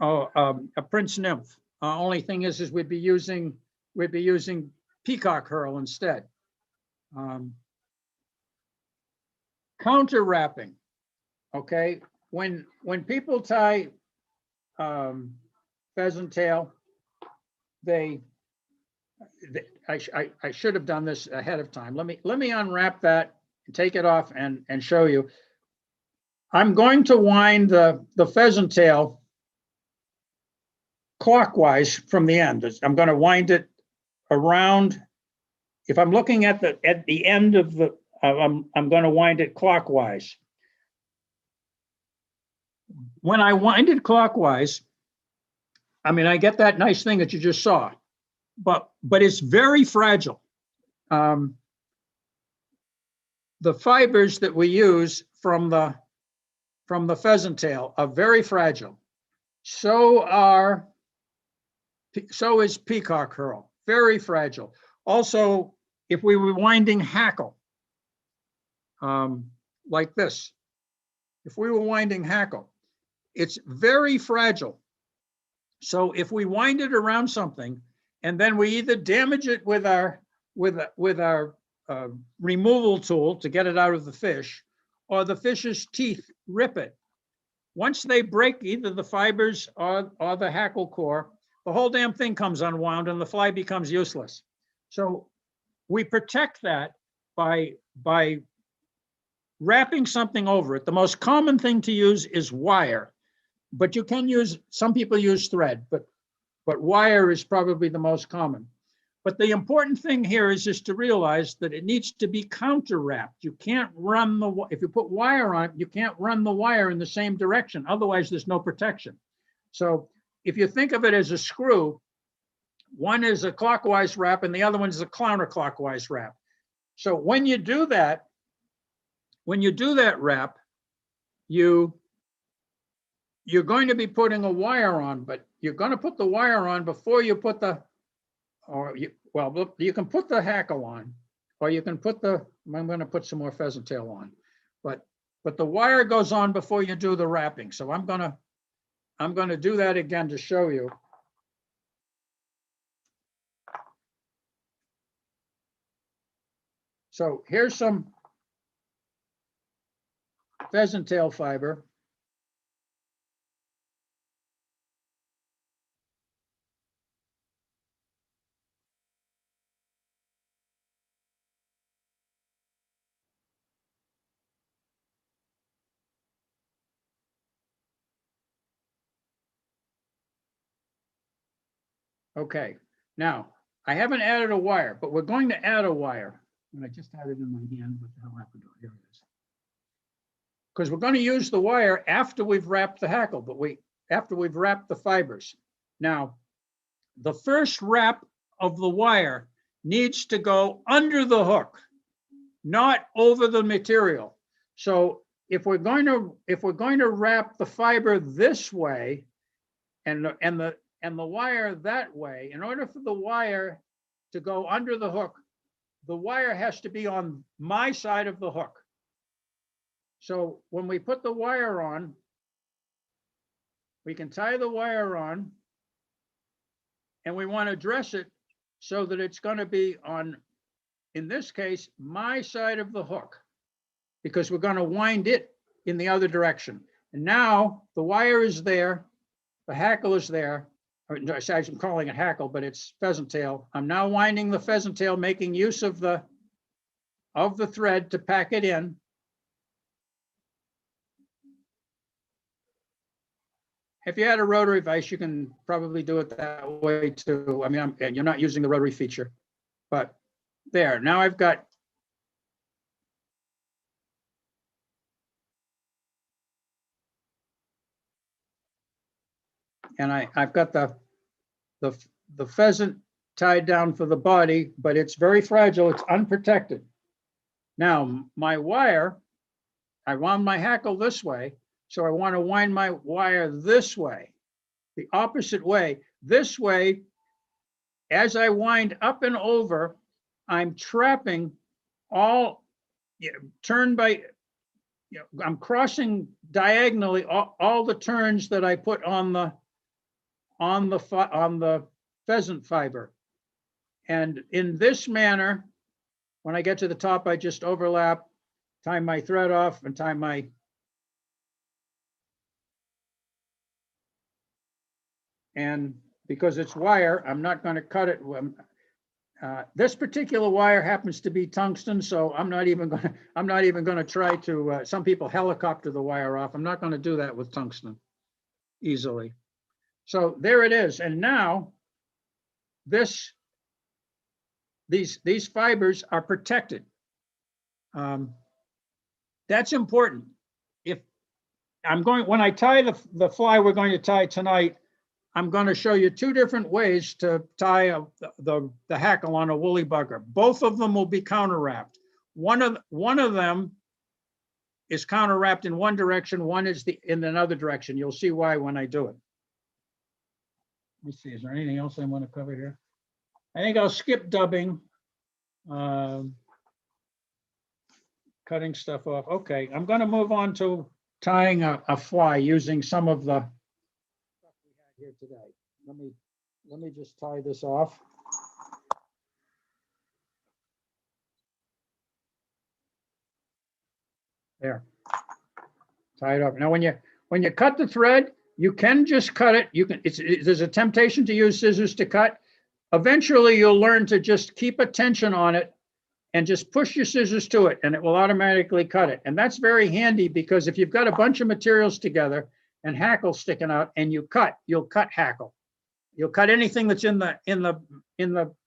a prince nymph. Only thing is we'd be using peacock herl instead. Counter wrapping. Okay, when people tie pheasant tail, I should have done this ahead of time. Let me unwrap that and take it off and show you. I'm going to wind the pheasant tail clockwise from the end. I'm going to wind it around. If I'm looking at the end of the, I'm going to wind it clockwise. When I wind it clockwise, I mean, I get that nice thing that you just saw, but it's very fragile. The fibers that we use from the pheasant tail are very fragile. So is peacock herl, very fragile. Also, if we were winding hackle, like this, if we were winding hackle, it's very fragile. So if we wind it around something, and then we either damage it with our removal tool to get it out of the fish, or the fish's teeth rip it. Once they break either the fibers or the hackle core, the whole damn thing comes unwound and the fly becomes useless. So we protect that by wrapping something over it. The most common thing to use is wire, but you can use, some people use thread, but wire is probably the most common. But the important thing here is just to realize that it needs to be counter wrapped. You can't run if you put wire on it, you can't run the wire in the same direction. Otherwise, there's no protection. So if you think of it as a screw, one is a clockwise wrap and the other one is a counterclockwise wrap. So when you do that wrap, you're going to be putting a wire on, but you're going to put the wire on before you put you can put the hackle on, or you can put I'm going to put some more pheasant tail on, but the wire goes on before you do the wrapping. So I'm going to do that again to show you. So here's some pheasant tail fiber. Okay, now I haven't added a wire, but we're going to add a wire. And I just had it in my hand. What the hell happened to it? Here it is. Because we're going to use the wire after we've wrapped the hackle, but after we've wrapped the fibers. Now, the first wrap of the wire needs to go under the hook, not over the material. So if we're going to wrap the fiber this way and the wire that way, in order for the wire to go under the hook, the wire has to be on my side of the hook. So when we put the wire on, we can tie the wire on, and we want to dress it so that it's going to be on, in this case, my side of the hook, because we're going to wind it in the other direction. And now the wire is there, the hackle is there. I'm calling it hackle, but it's pheasant tail. I'm now winding the pheasant tail, making use of the thread to pack it in. If you had a rotary vise, you can probably do it that way too. I mean, you're not using the rotary feature, but there. Now I've got I've got the pheasant tied down for the body, but it's very fragile. It's unprotected. Now my wire, I wound my hackle this way, so I want to wind my wire this way, the opposite way. This way, as I wind up and over, I'm trapping all, turn by, I'm crossing diagonally all the turns that I put on the pheasant fiber. And in this manner, when I get to the top, I just overlap, tie my thread off, and tie my, and because it's wire, I'm not going to cut it. This particular wire happens to be tungsten, so I'm not even going to try to. Some people helicopter the wire off. I'm not going to do that with tungsten easily. So there it is, and now these fibers are protected. That's important. If I'm going, when I tie the fly we're going to tie tonight, I'm going to show you two different ways to tie the hackle on a woolly bugger. Both of them will be counter wrapped. One of them is counter wrapped in one direction, one is in another direction. You'll see why when I do it. Let me see, is there anything else I want to cover here? I think I'll skip dubbing. Cutting stuff off. Okay, I'm going to move on to tying a fly using some of the stuff we had here today. Let me just tie this off. There. Tie it up. Now when you cut the thread, you can just cut it. You can. There's a temptation to use scissors to cut. Eventually, you'll learn to just keep a tension on it and just push your scissors to it, and it will automatically cut it. And that's very handy because if you've got a bunch of materials together and hackle sticking out, and you'll cut hackle. You'll cut anything that's in the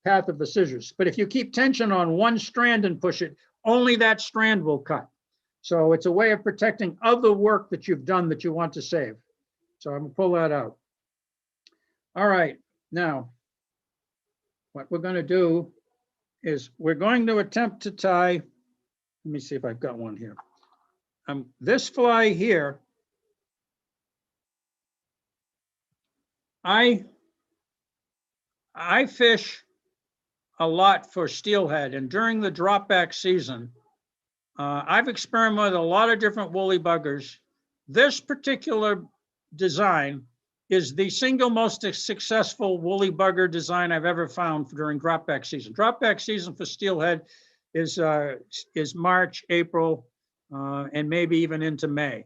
path of the scissors. But if you keep tension on one strand and push it, only that strand will cut. So it's a way of protecting other work that you've done that you want to save. So I'm gonna pull that out. All right, now what we're going to do is we're going to attempt to tie, let me see if I've got one here. This fly here, I fish a lot for steelhead, and during the drop back season, I've experimented with a lot of different woolly buggers. This particular design is the single most successful woolly bugger design I've ever found during drop back season. Drop back season for steelhead is March, April, and maybe even into May.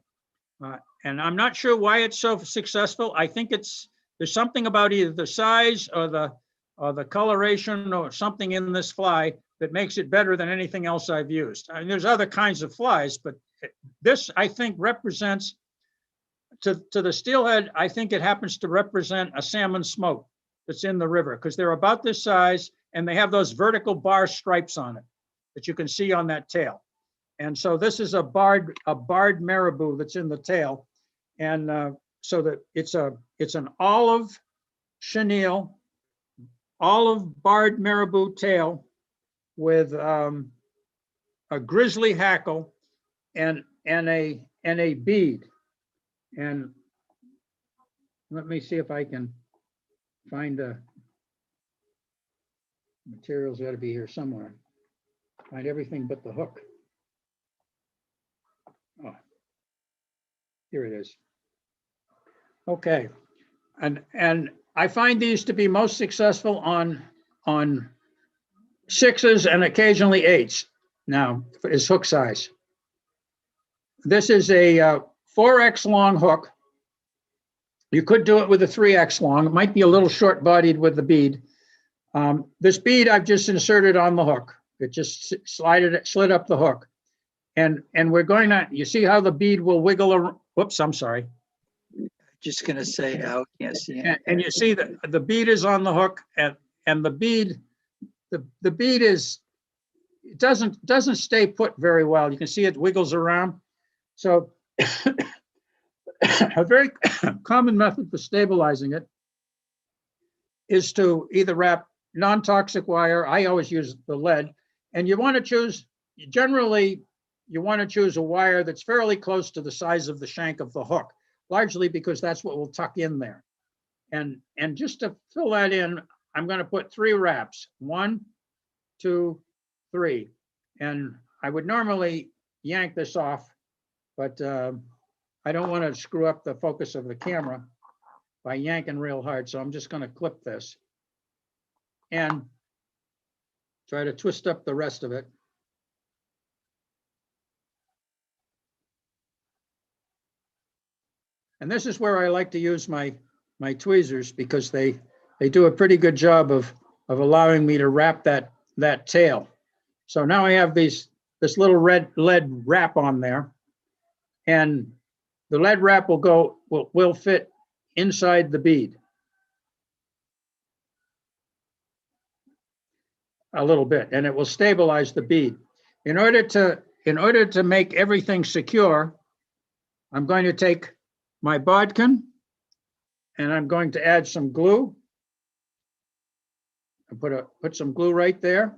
And I'm not sure why it's so successful. I think there's something about either the size or the coloration or something in this fly that makes it better than anything else I've used. I mean, there's other kinds of flies, but this I think represents, to the steelhead, I think it happens to represent a salmon smoke that's in the river because they're about this size and they have those vertical bar stripes on it that you can see on that tail. And so this is a barred marabou that's in the tail. And so that it's an olive chenille, olive barred marabou tail with a grizzly hackle and a bead. And let me see if I can find materials got to be here somewhere. Find everything but the hook. Oh, Here it is. Okay. And I find these to be most successful on 6s and occasionally 8s. Now, is hook size. This is a 4X long hook. You could do it with a 3X long. It might be a little short bodied with the bead. This bead I've just inserted on the hook. It just slid up the hook. And we're going to, you see how the bead will wiggle around. Whoops, I'm sorry. Just gonna say, I can't see it. And you see that the bead is on the hook, and the bead is, it doesn't stay put very well. You can see it wiggles around. So a very common method for stabilizing it is to either wrap non-toxic wire. I always use the lead, and you want to choose, generally, you want to choose a wire that's fairly close to the size of the shank of the hook, largely because that's what will tuck in there. And just to fill that in, I'm going to put 3 wraps, 1, 2, 3. And I would normally yank this off, but I don't want to screw up the focus of the camera by yanking real hard. So I'm just going to clip this and try to twist up the rest of it. And this is where I like to use my tweezers, because they do a pretty good job of allowing me to wrap that tail. So now I have this little lead wrap on there, and the lead wrap will fit inside the bead a little bit, and it will stabilize the bead. In order to make everything secure, I'm going to take my bodkin and I'm going to add some glue. I put some glue right there.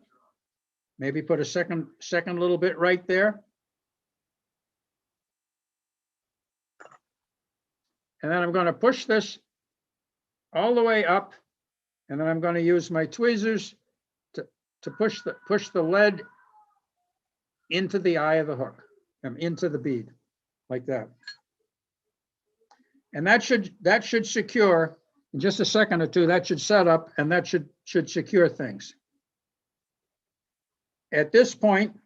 Maybe put a second little bit right there. And then I'm going to push this all the way up, and then I'm going to use my tweezers to push the lead into the eye of the hook, into the bead, like that. And that should secure, in just a second or two, that should set up, and that should secure things. At this point,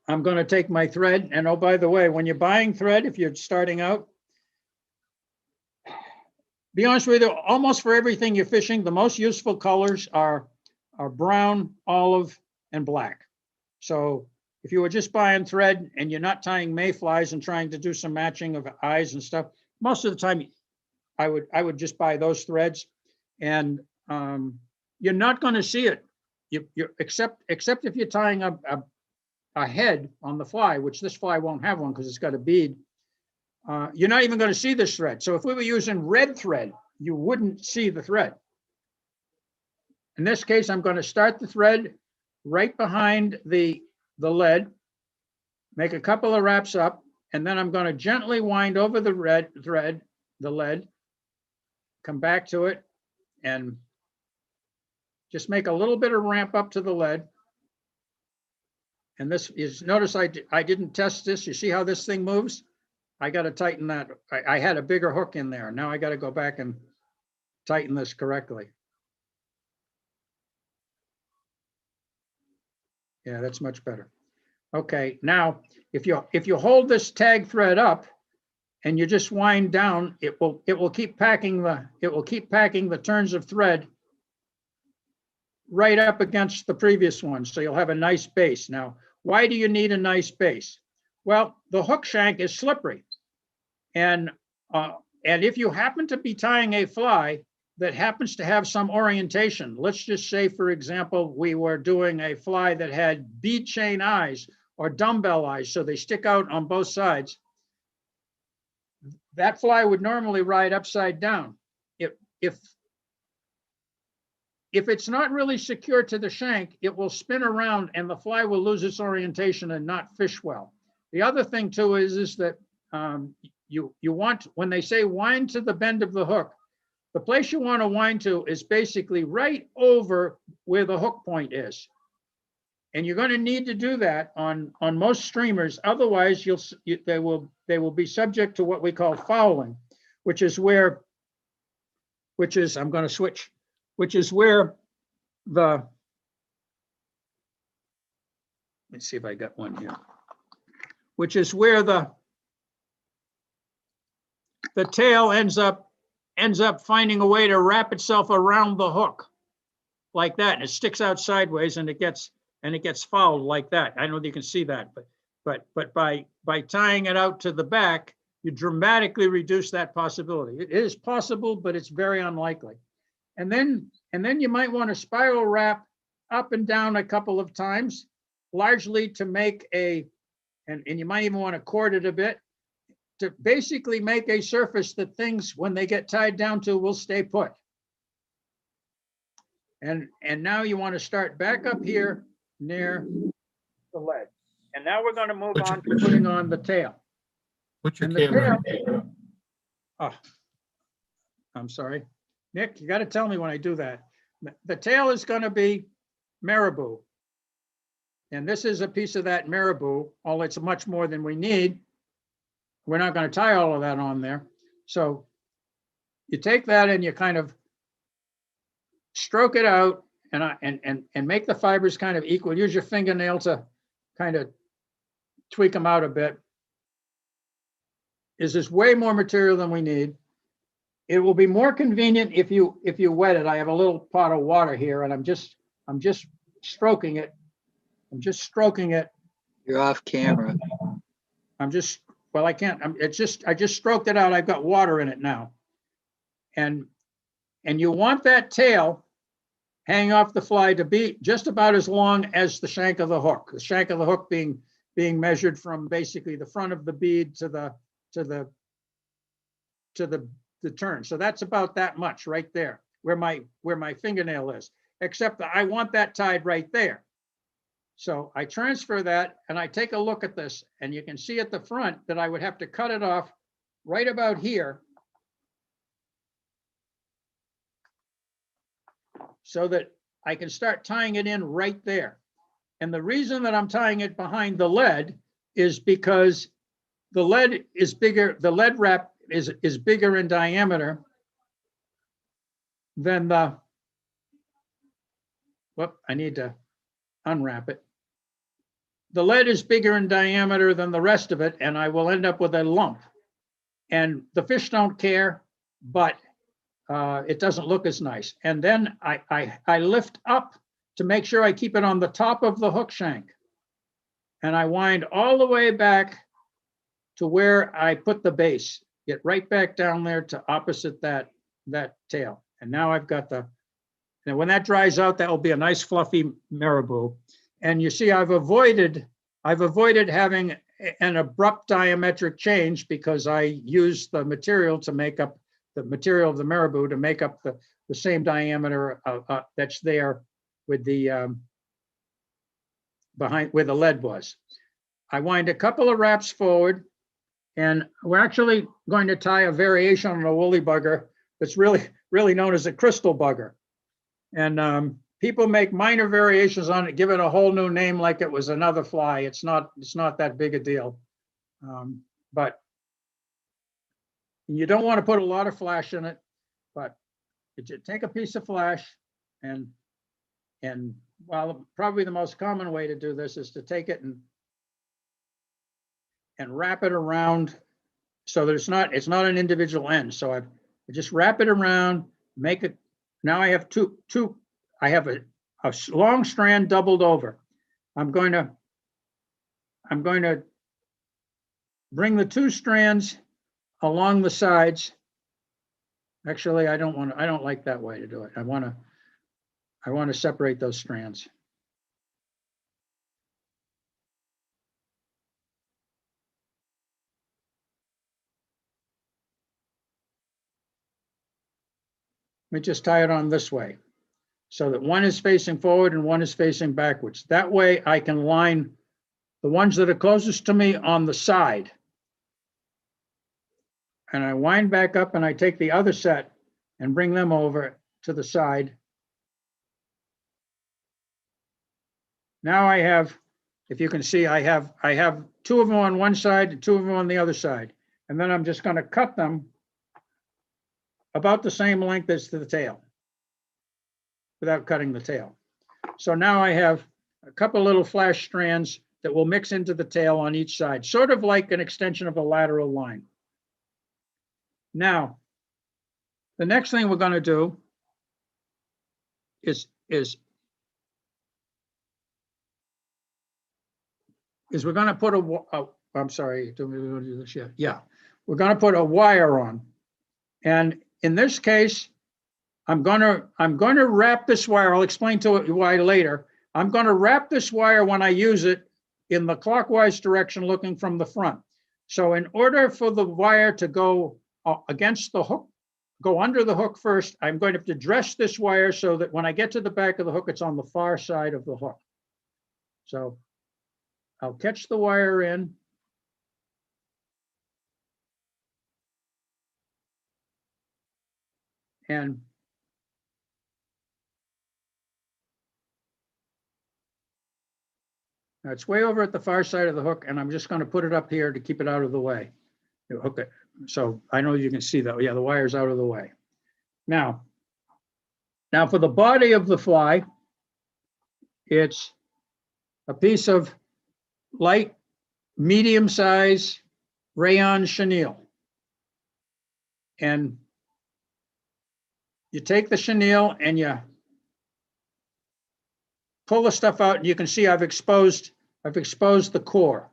I'm going to take my thread, and oh, by the way, when you're buying thread, if you're starting out, be honest with you, almost for everything you're fishing, the most useful colors are brown, olive, and black. So if you were just buying thread and you're not tying mayflies and trying to do some matching of eyes and stuff, most of the time I would just buy those threads, and you're not going to see it. Except if you're tying a head on the fly, which this fly won't have one because it's got a bead. You're not even going to see this thread. So if we were using red thread, you wouldn't see the thread. In this case, I'm going to start the thread right behind the lead, make a couple of wraps up, and then I'm going to gently wind over the lead, come back to it, and just make a little bit of ramp up to the lead. And this is, notice I didn't test this. You see how this thing moves? I got to tighten that. I had a bigger hook in there. Now I got to go back and tighten this correctly. Yeah, that's much better. Okay, now if you hold this tag thread up and you just wind down, it will keep packing the turns of thread right up against the previous one, so you'll have a nice base. Now, why do you need a nice base? Well, the hook shank is slippery, and if you happen to be tying a fly that happens to have some orientation, let's just say, for example, we were doing a fly that had bead chain eyes or dumbbell eyes, so they stick out on both sides, that fly would normally ride upside down. If it's not really secure to the shank, it will spin around and the fly will lose its orientation and not fish well. The other thing too is that you want, when they say wind to the bend of the hook, the place you want to wind to is basically right over where the hook point is. And you're going to need to do that on most streamers. Otherwise, they will be subject to what we call fouling, which is where I'm going to switch, which is where let's see if I got one here, which is where the tail ends up finding a way to wrap itself around the hook like that, and it sticks out sideways, and it gets fouled like that. I don't know if you can see that, but by tying it out to the back, you dramatically reduce that possibility. It is possible, but it's very unlikely. And then you might want to spiral wrap up and down a couple of times, largely to make and you might even want to cord it a bit, to basically make a surface that things, when they get tied down to, will stay put. And now you want to start back up here near the leg. And now we're going to move on to putting on the tail. Put your And the camera. Oh, I'm sorry. Nick, you got to tell me when I do that. The tail is going to be marabou. And this is a piece of that marabou, although it's much more than we need. We're not going to tie all of that on there. So you take that and you kind of stroke it out and make the fibers kind of equal. Use your fingernail to kind of tweak them out a bit. This is way more material than we need. It will be more convenient if you wet it. I have a little pot of water here, and I'm just stroking it. I'm just stroking it. You're off camera. Well, I can't. I just stroked it out. I've got water in it now. And you want that tail hanging off the fly to be just about as long as the shank of the hook. The shank of the hook being measured from basically the front of the bead to the turn. So that's about that much right there, where my fingernail is. Except that I want that tied right there. So I transfer that and I take a look at this, and you can see at the front that I would have to cut it off right about here so that I can start tying it in right there. And the reason that I'm tying it behind the lead is because the lead is bigger, the lead wrap is bigger in diameter than the, whoop, I need to unwrap it. The lead is bigger in diameter than the rest of it, and I will end up with a lump. And the fish don't care, but it doesn't look as nice. And then I lift up to make sure I keep it on the top of the hook shank. And I wind all the way back to where I put the base, get right back down there to opposite that tail. And now I've got and when that dries out, that will be a nice fluffy marabou. And you see, I've avoided having an abrupt diametric change because I used the material to make up the material of the marabou to make up the same diameter that's there with the behind where the lead was. I wind a couple of wraps forward, and we're actually going to tie a variation on a woolly bugger that's really known as a crystal bugger. And people make minor variations on it, give it a whole new name like it was another fly. It's not that big a deal. But you don't want to put a lot of flash in it, but you take a piece of flash and well, probably the most common way to do this is to take it and wrap it around so that it's not an individual end. So I just wrap it around, make it. Now I have I have a long strand doubled over. I'm going to bring the two strands along the sides. Actually, I don't like that way to do it. I want to separate those strands. Let me just tie it on this way so that one is facing forward and one is facing backwards. That way I can line the ones that are closest to me on the side. And I wind back up and I take the other set and bring them over to the side. Now I have, if you can see, I have two of them on one side and two of them on the other side. And then I'm just going to cut them about the same length as to the tail without cutting the tail. So now I have a couple little flash strands that will mix into the tail on each side, sort of like an extension of a lateral line. Now, the next thing we're going to do is we're going to put I'm sorry, do we want to do this yet? Yeah, we're going to put a wire on. And in this case, I'm going to wrap this wire. I'll explain to you why later. I'm going to wrap this wire when I use it in the clockwise direction looking from the front. So in order for the wire to go against the hook, go under the hook first, I'm going to have to dress this wire so that when I get to the back of the hook, it's on the far side of the hook. So I'll catch the wire in. And now it's way over at the far side of the hook, and I'm just going to put it up here to keep it out of the way. Okay, so I know you can see that. Yeah, the wire's out of the way. Now for the body of the fly, it's a piece of light, medium size rayon chenille. And you take the chenille and you pull the stuff out, and you can see I've exposed the core.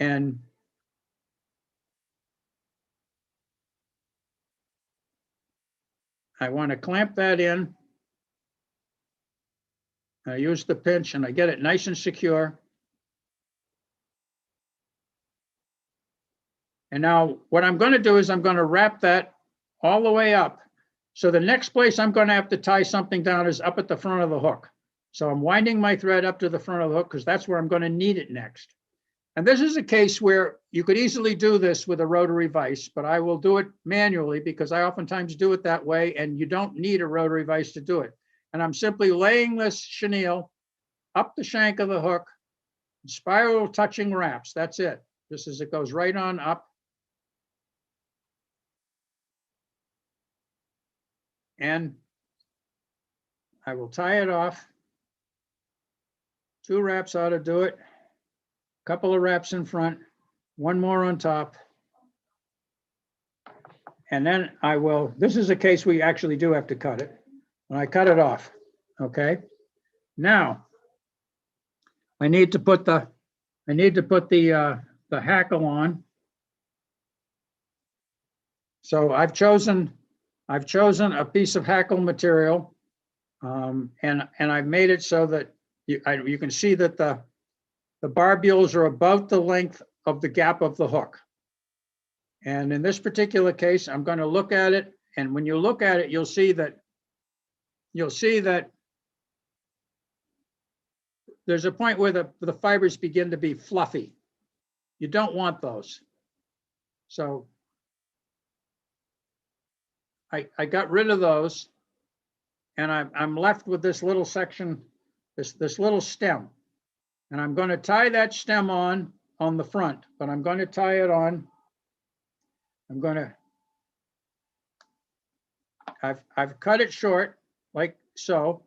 And I want to clamp that in. I use the pinch and I get it nice and secure. And now what I'm going to do is I'm going to wrap that all the way up. So the next place I'm going to have to tie something down is up at the front of the hook. So I'm winding my thread up to the front of the hook because that's where I'm going to need it next. And this is a case where you could easily do this with a rotary vise, but I will do it manually because I oftentimes do it that way, and you don't need a rotary vise to do it. And I'm simply laying this chenille up the shank of the hook, spiral touching wraps. That's it. Just as it goes right on up. And I will tie it off. 2 wraps ought to do it. Couple of wraps in front, 1 more on top. And then I will, this is a case we actually do have to cut it. And I cut it off, okay? Now, I need to put the hackle on. So I've chosen a piece of hackle material, and I've made it so that you can see that the barbules are about the length of the gap of the hook. And in this particular case, I'm going to look at it. And when you look at it, you'll see that there's a point where the fibers begin to be fluffy. You don't want those. So I got rid of those, and I'm left with this little section, this little stem. And I'm going to tie that stem on the front, but I'm going to tie it on. I've cut it short like so.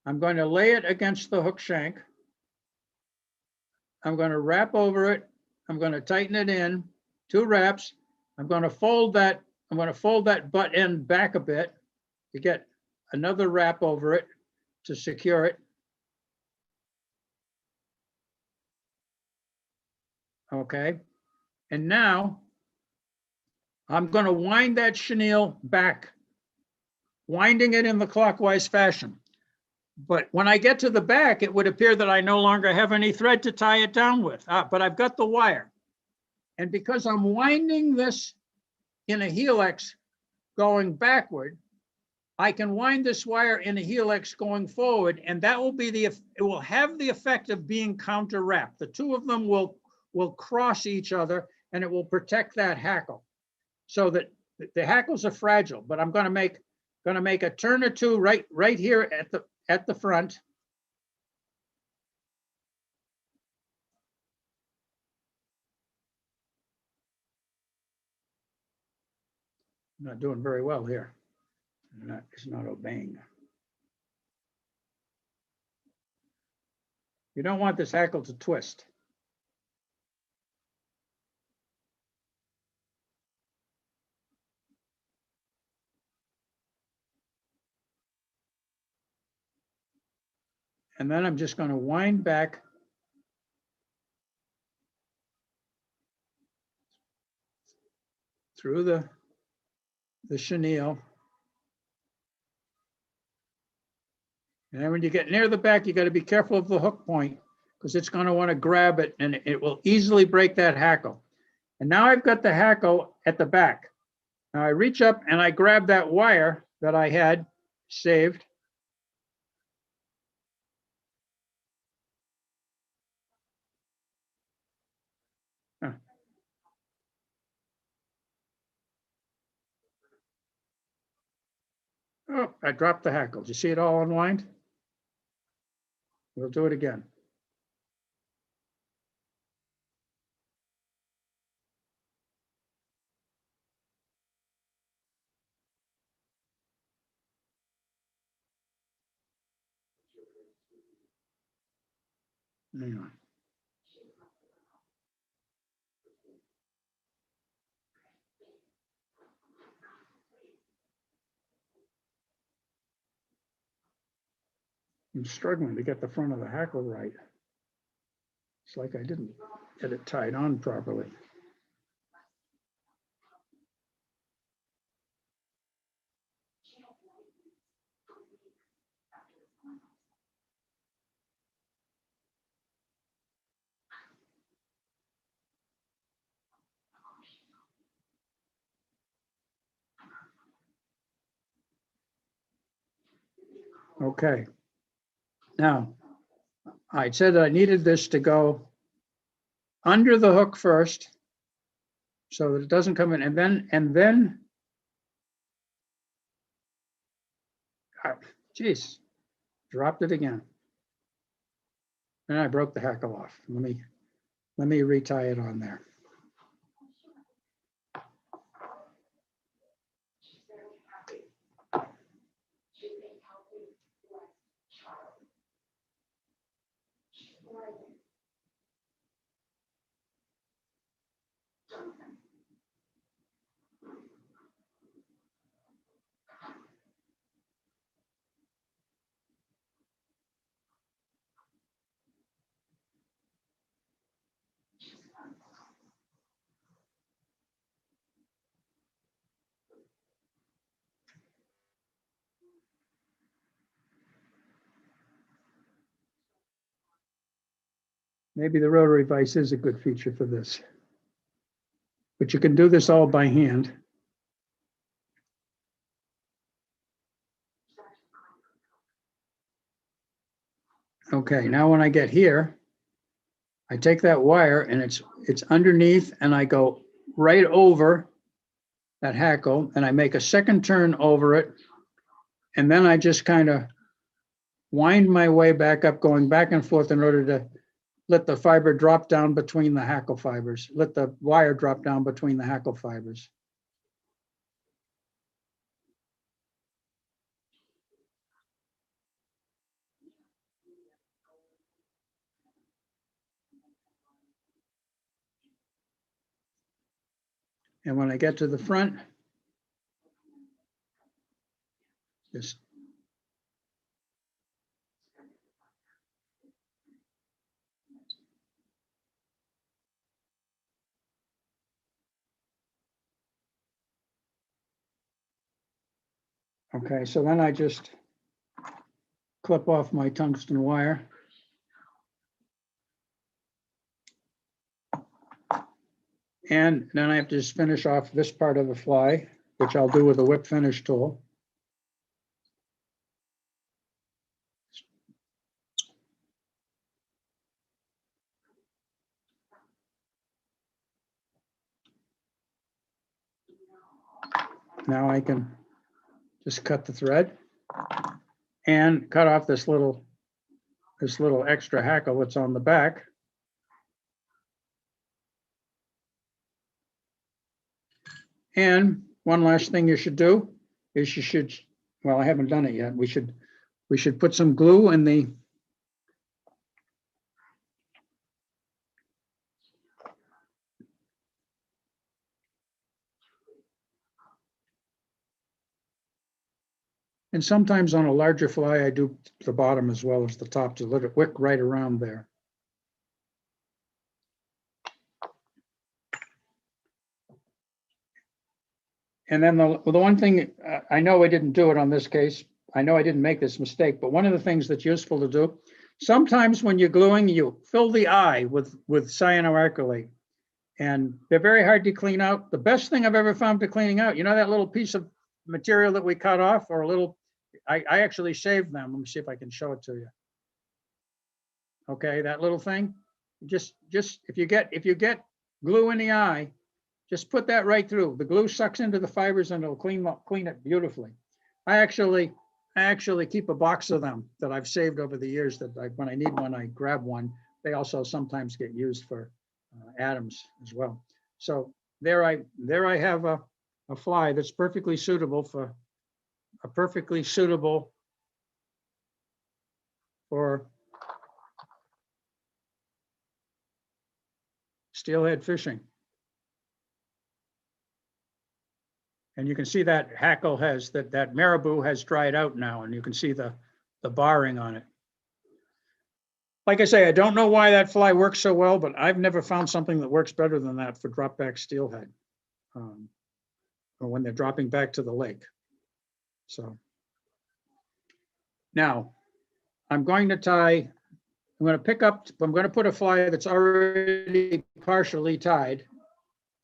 I'm going to lay it against the hook shank. I'm going to wrap over it. I'm going to tighten it in, 2 wraps. I'm going to fold that butt end back a bit to get another wrap over it to secure it. Okay, and now I'm going to wind that chenille back, winding it in the clockwise fashion. But when I get to the back, it would appear that I no longer have any thread to tie it down with, but I've got the wire. And because I'm winding this in a helix going backward, I can wind this wire in a helix going forward, and that will be it will have the effect of being counter wrapped. The 2 of them will cross each other, and it will protect that hackle, so that the hackles are fragile. But I'm going to make a turn or 2 right here at the front, Not doing very well here. It's not obeying. You don't want this hackle to twist. And then I'm just going to wind back through the chenille. And then when you get near the back, you got to be careful of the hook point because it's going to want to grab it and it will easily break that hackle. And now I've got the hackle at the back. Now I reach up and I grab that wire that I had saved. Huh. Oh, I dropped the hackle. Did you see it all unwind? We'll do it again. Hang on. I'm struggling to get the front of the hackle right. It's like I didn't get it tied on properly. Okay. Now, I said I needed this to go under the hook first so that it doesn't come in, and then, geez, dropped it again. And I broke the hackle off. Let me retie it on there. Maybe the rotary vise is a good feature for this. But you can do this all by hand. Okay, now when I get here, I take that wire and it's underneath and I go right over that hackle and I make a second turn over it. And then I just kind of wind my way back up, going back and forth in order to let the fiber drop down between the hackle fibers, let the wire drop down between the hackle fibers. And when I get to the front, just okay, so then I just clip off my tungsten wire. And then I have to just finish off this part of the fly, which I'll do with a whip finish tool. Now I can just cut the thread and cut off this little extra hackle that's on the back. And one last thing you should do is you should, well, I haven't done it yet. We should put some glue in the and sometimes on a larger fly, I do the bottom as well as the top to let it wick right around there. And then the one thing, I know I didn't do it on this case. I know I didn't make this mistake, but one of the things that's useful to do, sometimes when you're gluing, you fill the eye with cyanoacrylate. And they're very hard to clean out. The best thing I've ever found to cleaning out, you know that little piece of material that we cut off, or a little, I actually saved them. Let me see if I can show it to you. Okay, that little thing, just if you get glue in the eye, just put that right through. The glue sucks into the fibers and it'll clean it beautifully. I actually keep a box of them that I've saved over the years that when I need one, I grab one. They also sometimes get used for atoms as well. So there I have a fly that's perfectly suitable for steelhead fishing. And you can see that hackle has, that marabou has dried out now, and you can see the barring on it. Like I say, I don't know why that fly works so well, but I've never found something that works better than that for drop back steelhead, or when they're dropping back to the lake. So now I'm going to put a fly that's already partially tied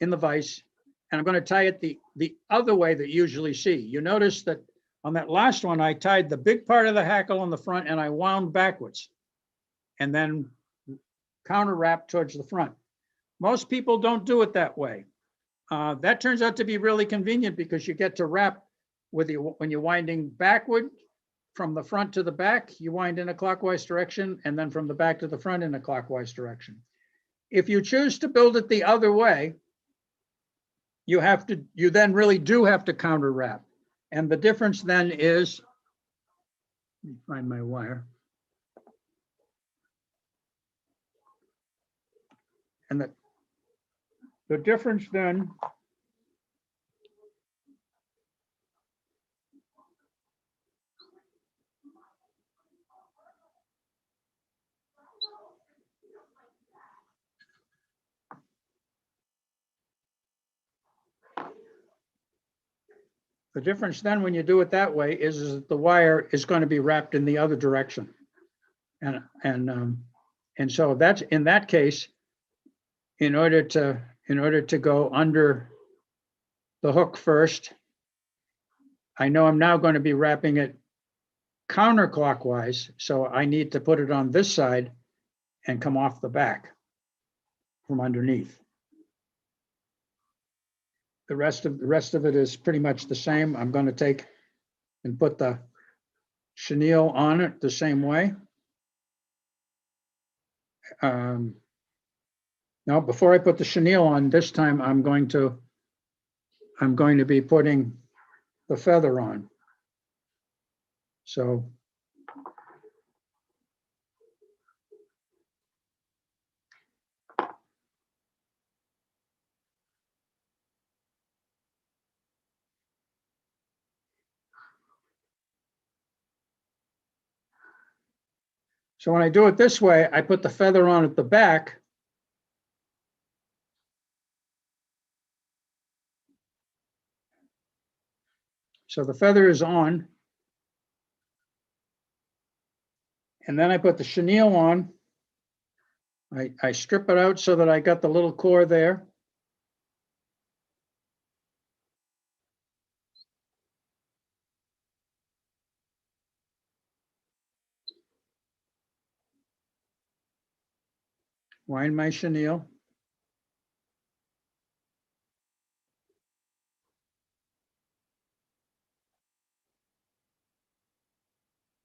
in the vise, and I'm going to tie it the other way that you usually see. You notice that on that last one, I tied the big part of the hackle on the front and I wound backwards and then counter wrap towards the front. Most people don't do it that way. That turns out to be really convenient because you get to wrap when you're winding backward from the front to the back, you wind in a clockwise direction, and then from the back to the front in a clockwise direction. If you choose to build it the other way, you then really do have to counter wrap. And the difference then is, let me find my wire. And the difference then when you do it that way is that the wire is going to be wrapped in the other direction. And so that's, in that case, in order to go under the hook first, I know I'm now going to be wrapping it counterclockwise, so I need to put it on this side and come off the back from underneath. The rest of it is pretty much the same. I'm going to take and put the chenille on it the same way. Now, before I put the chenille on this time, I'm going to be putting the feather on. So when I do it this way, I put the feather on at the back. So the feather is on. And then I put the chenille on. I strip it out so that I got the little core there. Wind my chenille.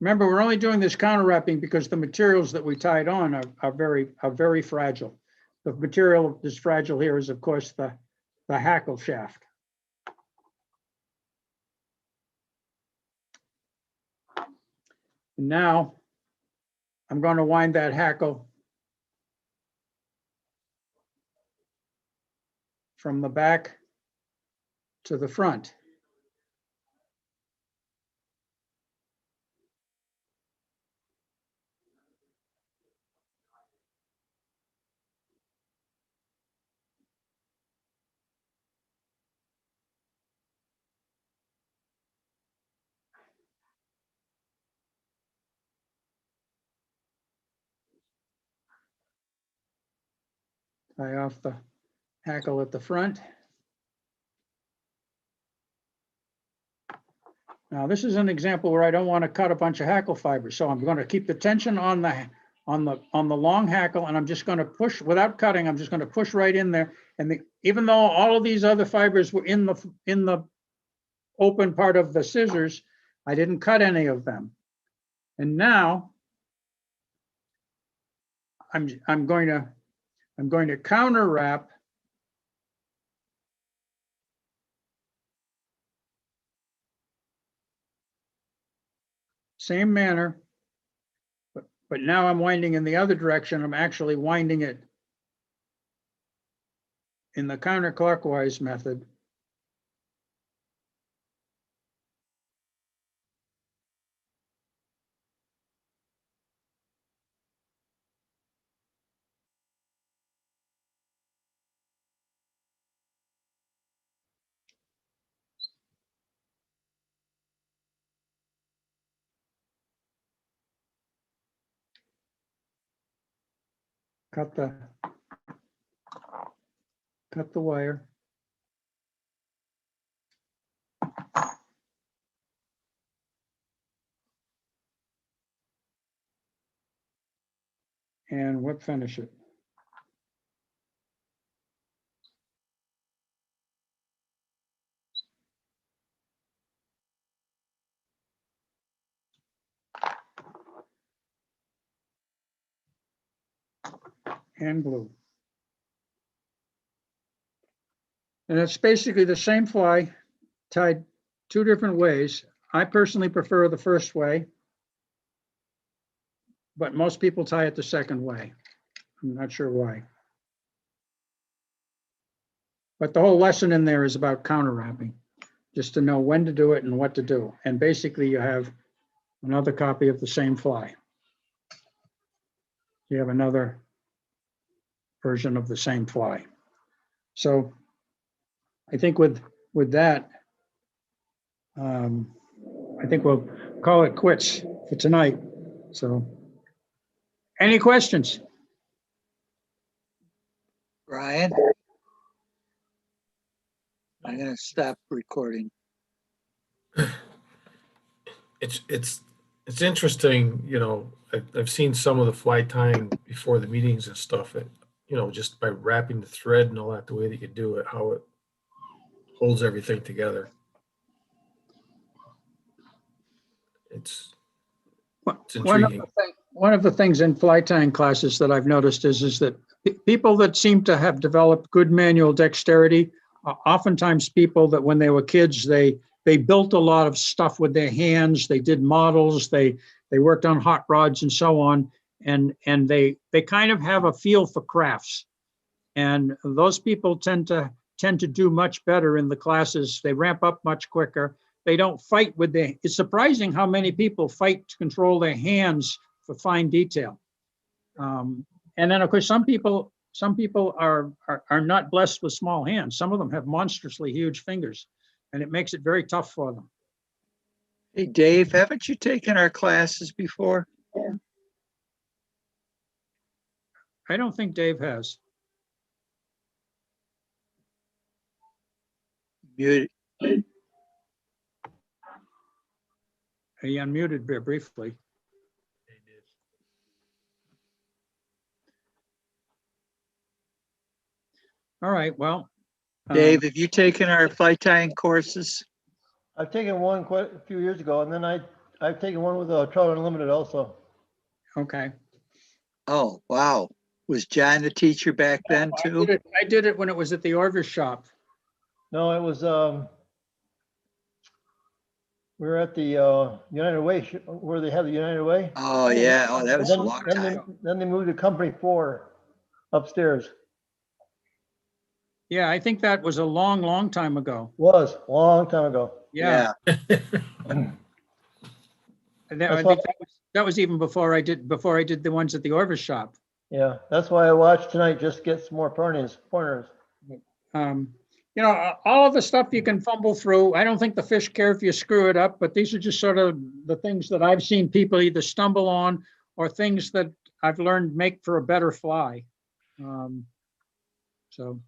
Remember, we're only doing this counter wrapping because the materials that we tied on are very fragile. The material that's fragile here is, of course, the hackle shaft. And now I'm going to wind that hackle from the back to the front. Tie off the hackle at the front. Now, this is an example where I don't want to cut a bunch of hackle fibers, so I'm going to keep the tension on the long hackle, and I'm just going to push without cutting. I'm just going to push right in there. And even though all of these other fibers were in the open part of the scissors, I didn't cut any of them. And now I'm going to counter wrap same manner, but now I'm winding in the other direction. I'm actually winding it in the counterclockwise method. Cut the wire. And whip finish it. And glue. And it's basically the same fly tied two different ways. I personally prefer the first way, but most people tie it the second way. I'm not sure why. But the whole lesson in there is about counter wrapping, just to know when to do it and what to do. And basically you have another copy of the same fly. You have another version of the same fly. So I think with that, I think we'll call it quits for tonight. So any questions? Brian? I'm gonna stop recording. It's interesting, you know, I've seen some of the fly tying before the meetings and stuff, you know, just by wrapping the thread and all that, the way that you do it, how it holds everything together. It's intriguing. One of the things in fly tying classes that I've noticed is that people that seem to have developed good manual dexterity are oftentimes people that when they were kids, they built a lot of stuff with their hands. They did models, they worked on hot rods and so on. And they kind of have a feel for crafts. And those people tend to do much better in the classes. They ramp up much quicker. They don't fight with it's surprising how many people fight to control their hands for fine detail. And then of course, some people are not blessed with small hands. Some of them have monstrously huge fingers, and it makes it very tough for them. Hey, Dave, haven't you taken our classes before? I don't think Dave has. Muted. He unmuted briefly. All right, well. Dave, have you taken our fly tying courses? I've taken one quite a few years ago, and then I've taken one with Trout Unlimited also. Okay. Oh, wow. Was John the teacher back then too? I did it when it was at the Orvis shop. No, it was We were at the United Way, where they have the United Way. Oh, yeah. Oh, that was a Then, long then time. then they moved to Company 4 upstairs. Yeah, I think that was a long, long time ago. Was, a long time ago. Yeah. Yeah. And I That's think that was even before I did the ones at the Orvis shop. Yeah, that's why I watched tonight, just to get some more pointers. You know, all of the stuff you can fumble through. I don't think the fish care if you screw it up, but these are just sort of the things that I've seen people either stumble on or things that I've learned make for a better fly. So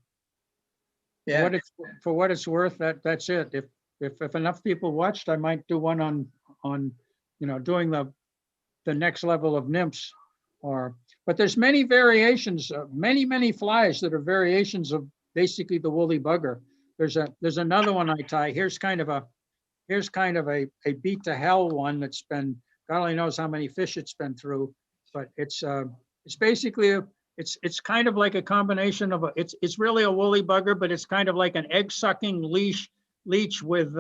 Yeah. for what it's worth, that's it. If enough people watched, I might do one on you know, doing the next level of nymphs. But there's many variations, many flies that are variations of basically the woolly bugger. There's another one I tie. Here's kind of a beat to hell one that's been, God only knows how many fish it's been through, but it's basically it's kind of like a combination of it's really a woolly bugger, but it's kind of like an egg sucking leech with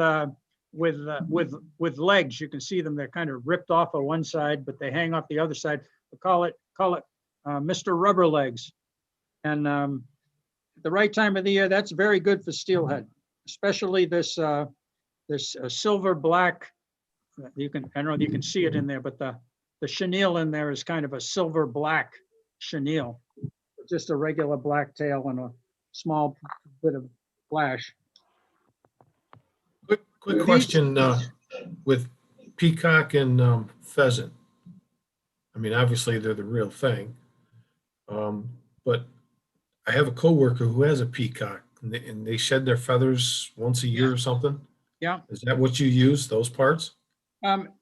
legs. You can see them. They're kind of ripped off of one side, but they hang off the other side. We call it Mr. Rubber Legs. And at the right time of the year, that's very good for steelhead, especially this silver black. I don't know if you can see it in there, but the chenille in there is kind of a silver black chenille, just a regular black tail and a small bit of flash. Quick question with peacock and pheasant. I mean, obviously they're the real thing, but I have a coworker who has a peacock, and they shed their feathers once a year or something. Yeah. Is that what you use, those parts?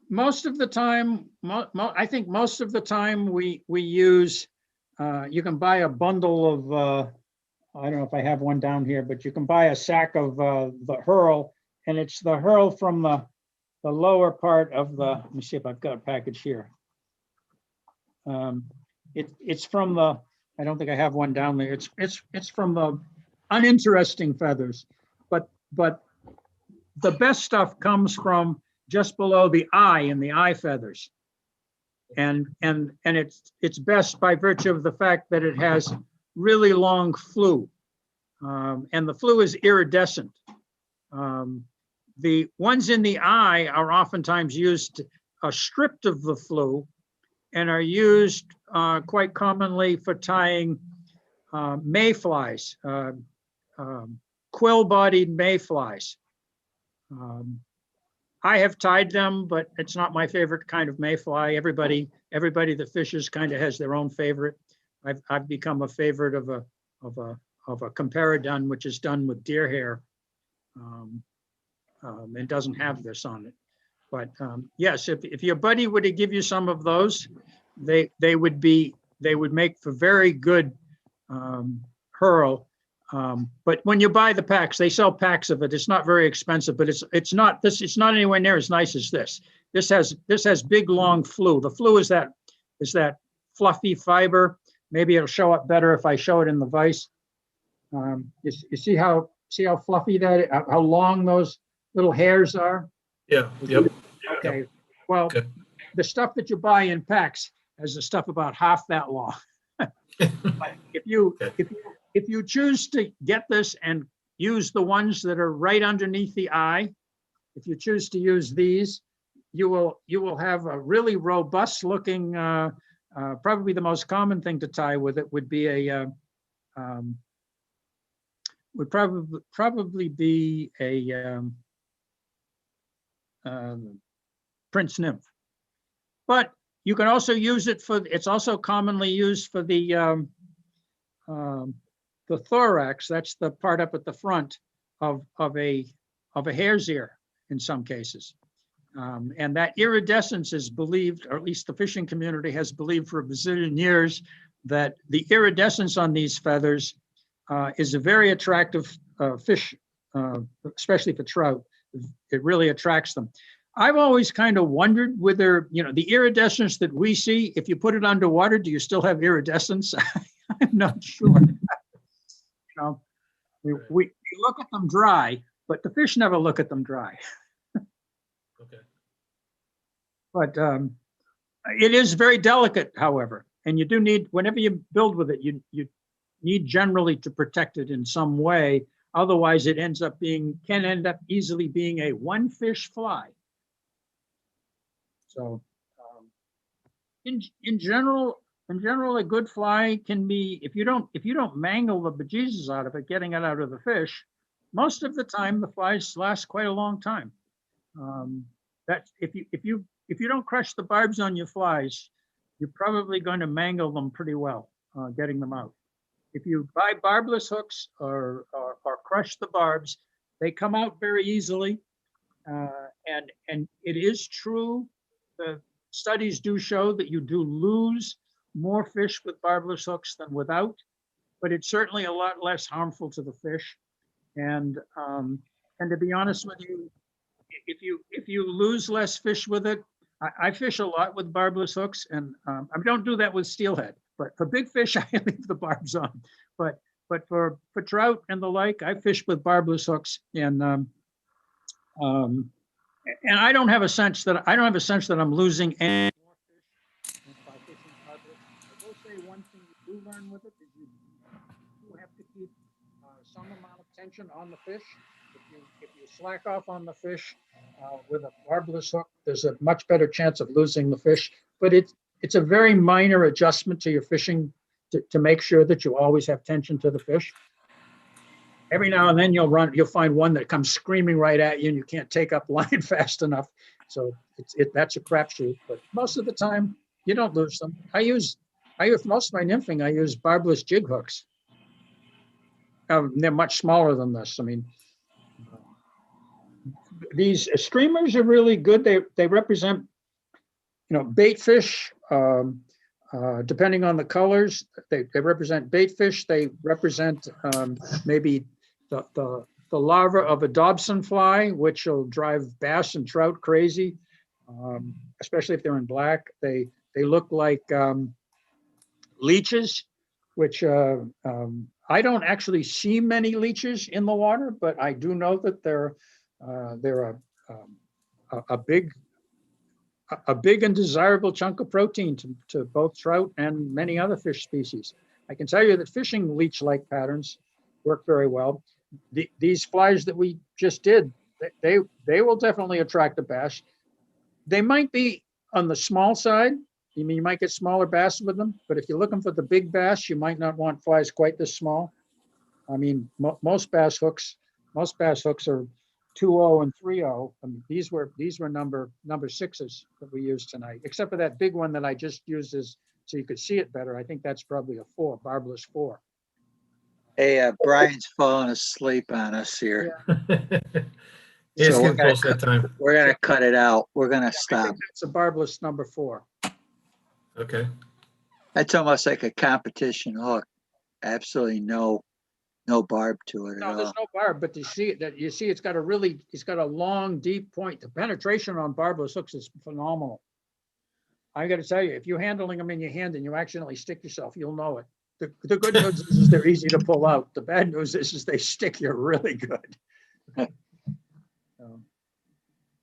Most of the time, I think most of the time we use. You can buy a bundle of. I don't know if I have one down here, but you can buy a sack of the hurl, and it's the hurl from the lower part of the. Let me see if I've got a package here. It's from the. I don't think I have one down there. It's from the uninteresting feathers, but the best stuff comes from just below the eye and the eye feathers, and it's best by virtue of the fact that it has really long flew, and the flew is iridescent. The ones in the eye are oftentimes used stripped of the flew, and are used quite commonly for tying mayflies, quill-bodied mayflies. I have tied them, but it's not my favorite kind of mayfly. Everybody that fishes kind of has their own favorite. I've become a favorite of a comparadun, which is done with deer hair, and doesn't have this on it. But yes, if your buddy were to give you some of those, they would make for very good hurl. But when you buy the packs, they sell packs of it. It's not very expensive, but it's not anywhere near as nice as this. This has big long flew. The flew is that fluffy fiber. Maybe it'll show up better if I show it in the vise. You see how fluffy how long those little hairs are? Yeah. Yep. Okay. Well, Okay. The stuff that you buy in packs has the stuff about half that long. But if you choose to get this and use the ones that are right underneath the eye, if you choose to use these, you will have a really robust looking. Probably the most common thing to tie with it would be probably be a Prince nymph. But you can also use it for. It's also commonly used for the thorax. That's the part up at the front of a hare's ear in some cases. And that iridescence is believed, or at least the fishing community has believed for a bazillion years, that the iridescence on these feathers is a very attractive fish, especially for trout. It really attracts them. I've always kind of wondered whether, the iridescence that we see, if you put it underwater, do you still have iridescence? I'm not sure. We look at them dry, but the fish never look at them dry. Okay. But it is very delicate, however, and you do need, whenever you build with it, you need generally to protect it in some way. Otherwise, it can end up easily being a one fish fly. So in general, a good fly can be, if you don't mangle the bejesus out of it, getting it out of the fish, most of the time the flies last quite a long time. That if you don't crush the barbs on your flies, you're probably going to mangle them pretty well, getting them out. If you buy barbless hooks or crush the barbs, they come out very easily. And it is true, the studies do show that you do lose more fish with barbless hooks than without, but it's certainly a lot less harmful to the fish. And to be honest with you, if you lose less fish with it, I fish a lot with barbless hooks, and I don't do that with steelhead. But for big fish, I leave the barbs on. But for trout and the like, I fish with barbless hooks, and I don't have a sense that I'm losing any more fish by fishing barbless. I will say one thing you do learn with it is you do have to keep some amount of tension on the fish. If you slack off on the fish with a barbless hook, there's a much better chance of losing the fish. But it's a very minor adjustment to your fishing to make sure that you always have tension to the fish. Every now and then you'll find one that comes screaming right at you and you can't take up line fast enough. So that's a crapshoot. But most of the time you don't lose them. I use most of my nymphing, I use barbless jig hooks. They're much smaller than this. I mean, these streamers are really good. They represent, bait fish. Depending on the colors, they represent bait fish. They represent maybe the larva of a Dobson fly, which will drive bass and trout crazy, especially if they're in black. They look like leeches, which I don't actually see many leeches in the water, but I do know that they're a big and desirable chunk of protein to both trout and many other fish species. I can tell you that fishing leech-like patterns work very well. These flies that we just did, they will definitely attract a bass. They might be on the small side. I mean, you might get smaller bass with them, but if you're looking for the big bass, you might not want flies quite this small. I mean, most bass hooks are 2.0 and 3.0. I mean, these were number sixes that we used tonight, except for that big one that I just used so you could see it better. I think that's probably a 4, barbless 4. Hey, Brian's falling asleep on us here. It's So getting close to that time. We're gonna cut it out. We're gonna I stop. think that's a barbless number 4. Okay. That's almost like a competition hook. Absolutely no barb to it at No, there's all. no barb, but you see it's got a long, deep point. The penetration on barbless hooks is phenomenal. I got to tell you, if you're handling them in your hand and you accidentally stick yourself, you'll know it. The good news is they're easy to pull out. The bad news is they stick you really good.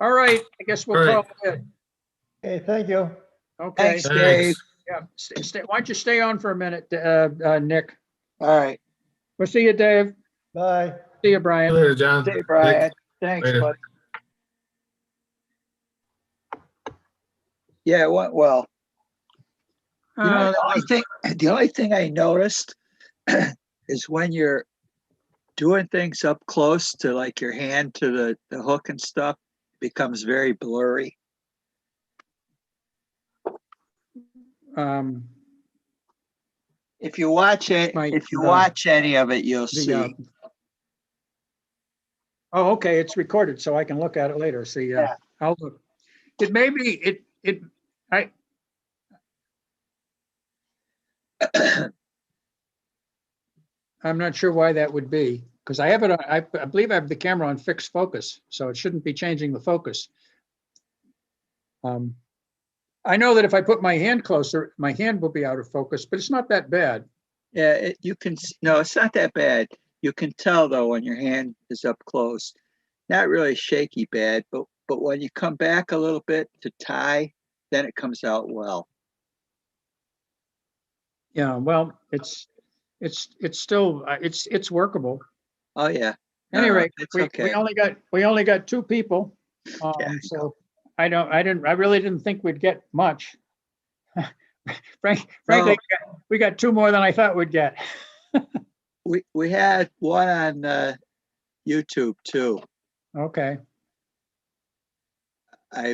All right, I guess we'll All right. call it. Okay, thank you. Okay. Thanks, Dave. Yeah. Why don't you stay on for a minute, Nick? All right. We'll see you, Dave. Bye. See you, See Brian. you later, John. Hey, Brian. Nick. Thanks, Later. bud. Yeah, it went well. The only thing I noticed is when you're doing things up close to like your hand to the hook and stuff, it becomes very blurry. If you watch it, watch any of it, you'll see. Oh, okay, it's recorded, so I can look at it later. See, Yeah. I'll look. It may be, I'm not sure why that would be, because I have it on, I believe I have the camera on fixed focus, so it shouldn't be changing the focus. I know that if I put my hand closer, my hand will be out of focus, but it's not that bad. Yeah, no, it's not that bad. You can tell though when your hand is up close. Not really shaky bad, but but when you come back a little bit to tie, then it comes out well. Yeah, well, it's still, it's workable. Oh, yeah. No, no, Anyway, it's we okay. only got two people. Yeah, I know. So I really didn't think we'd get much. Frankly, No. we got two more than I thought we'd get. We had one on YouTube too. Okay,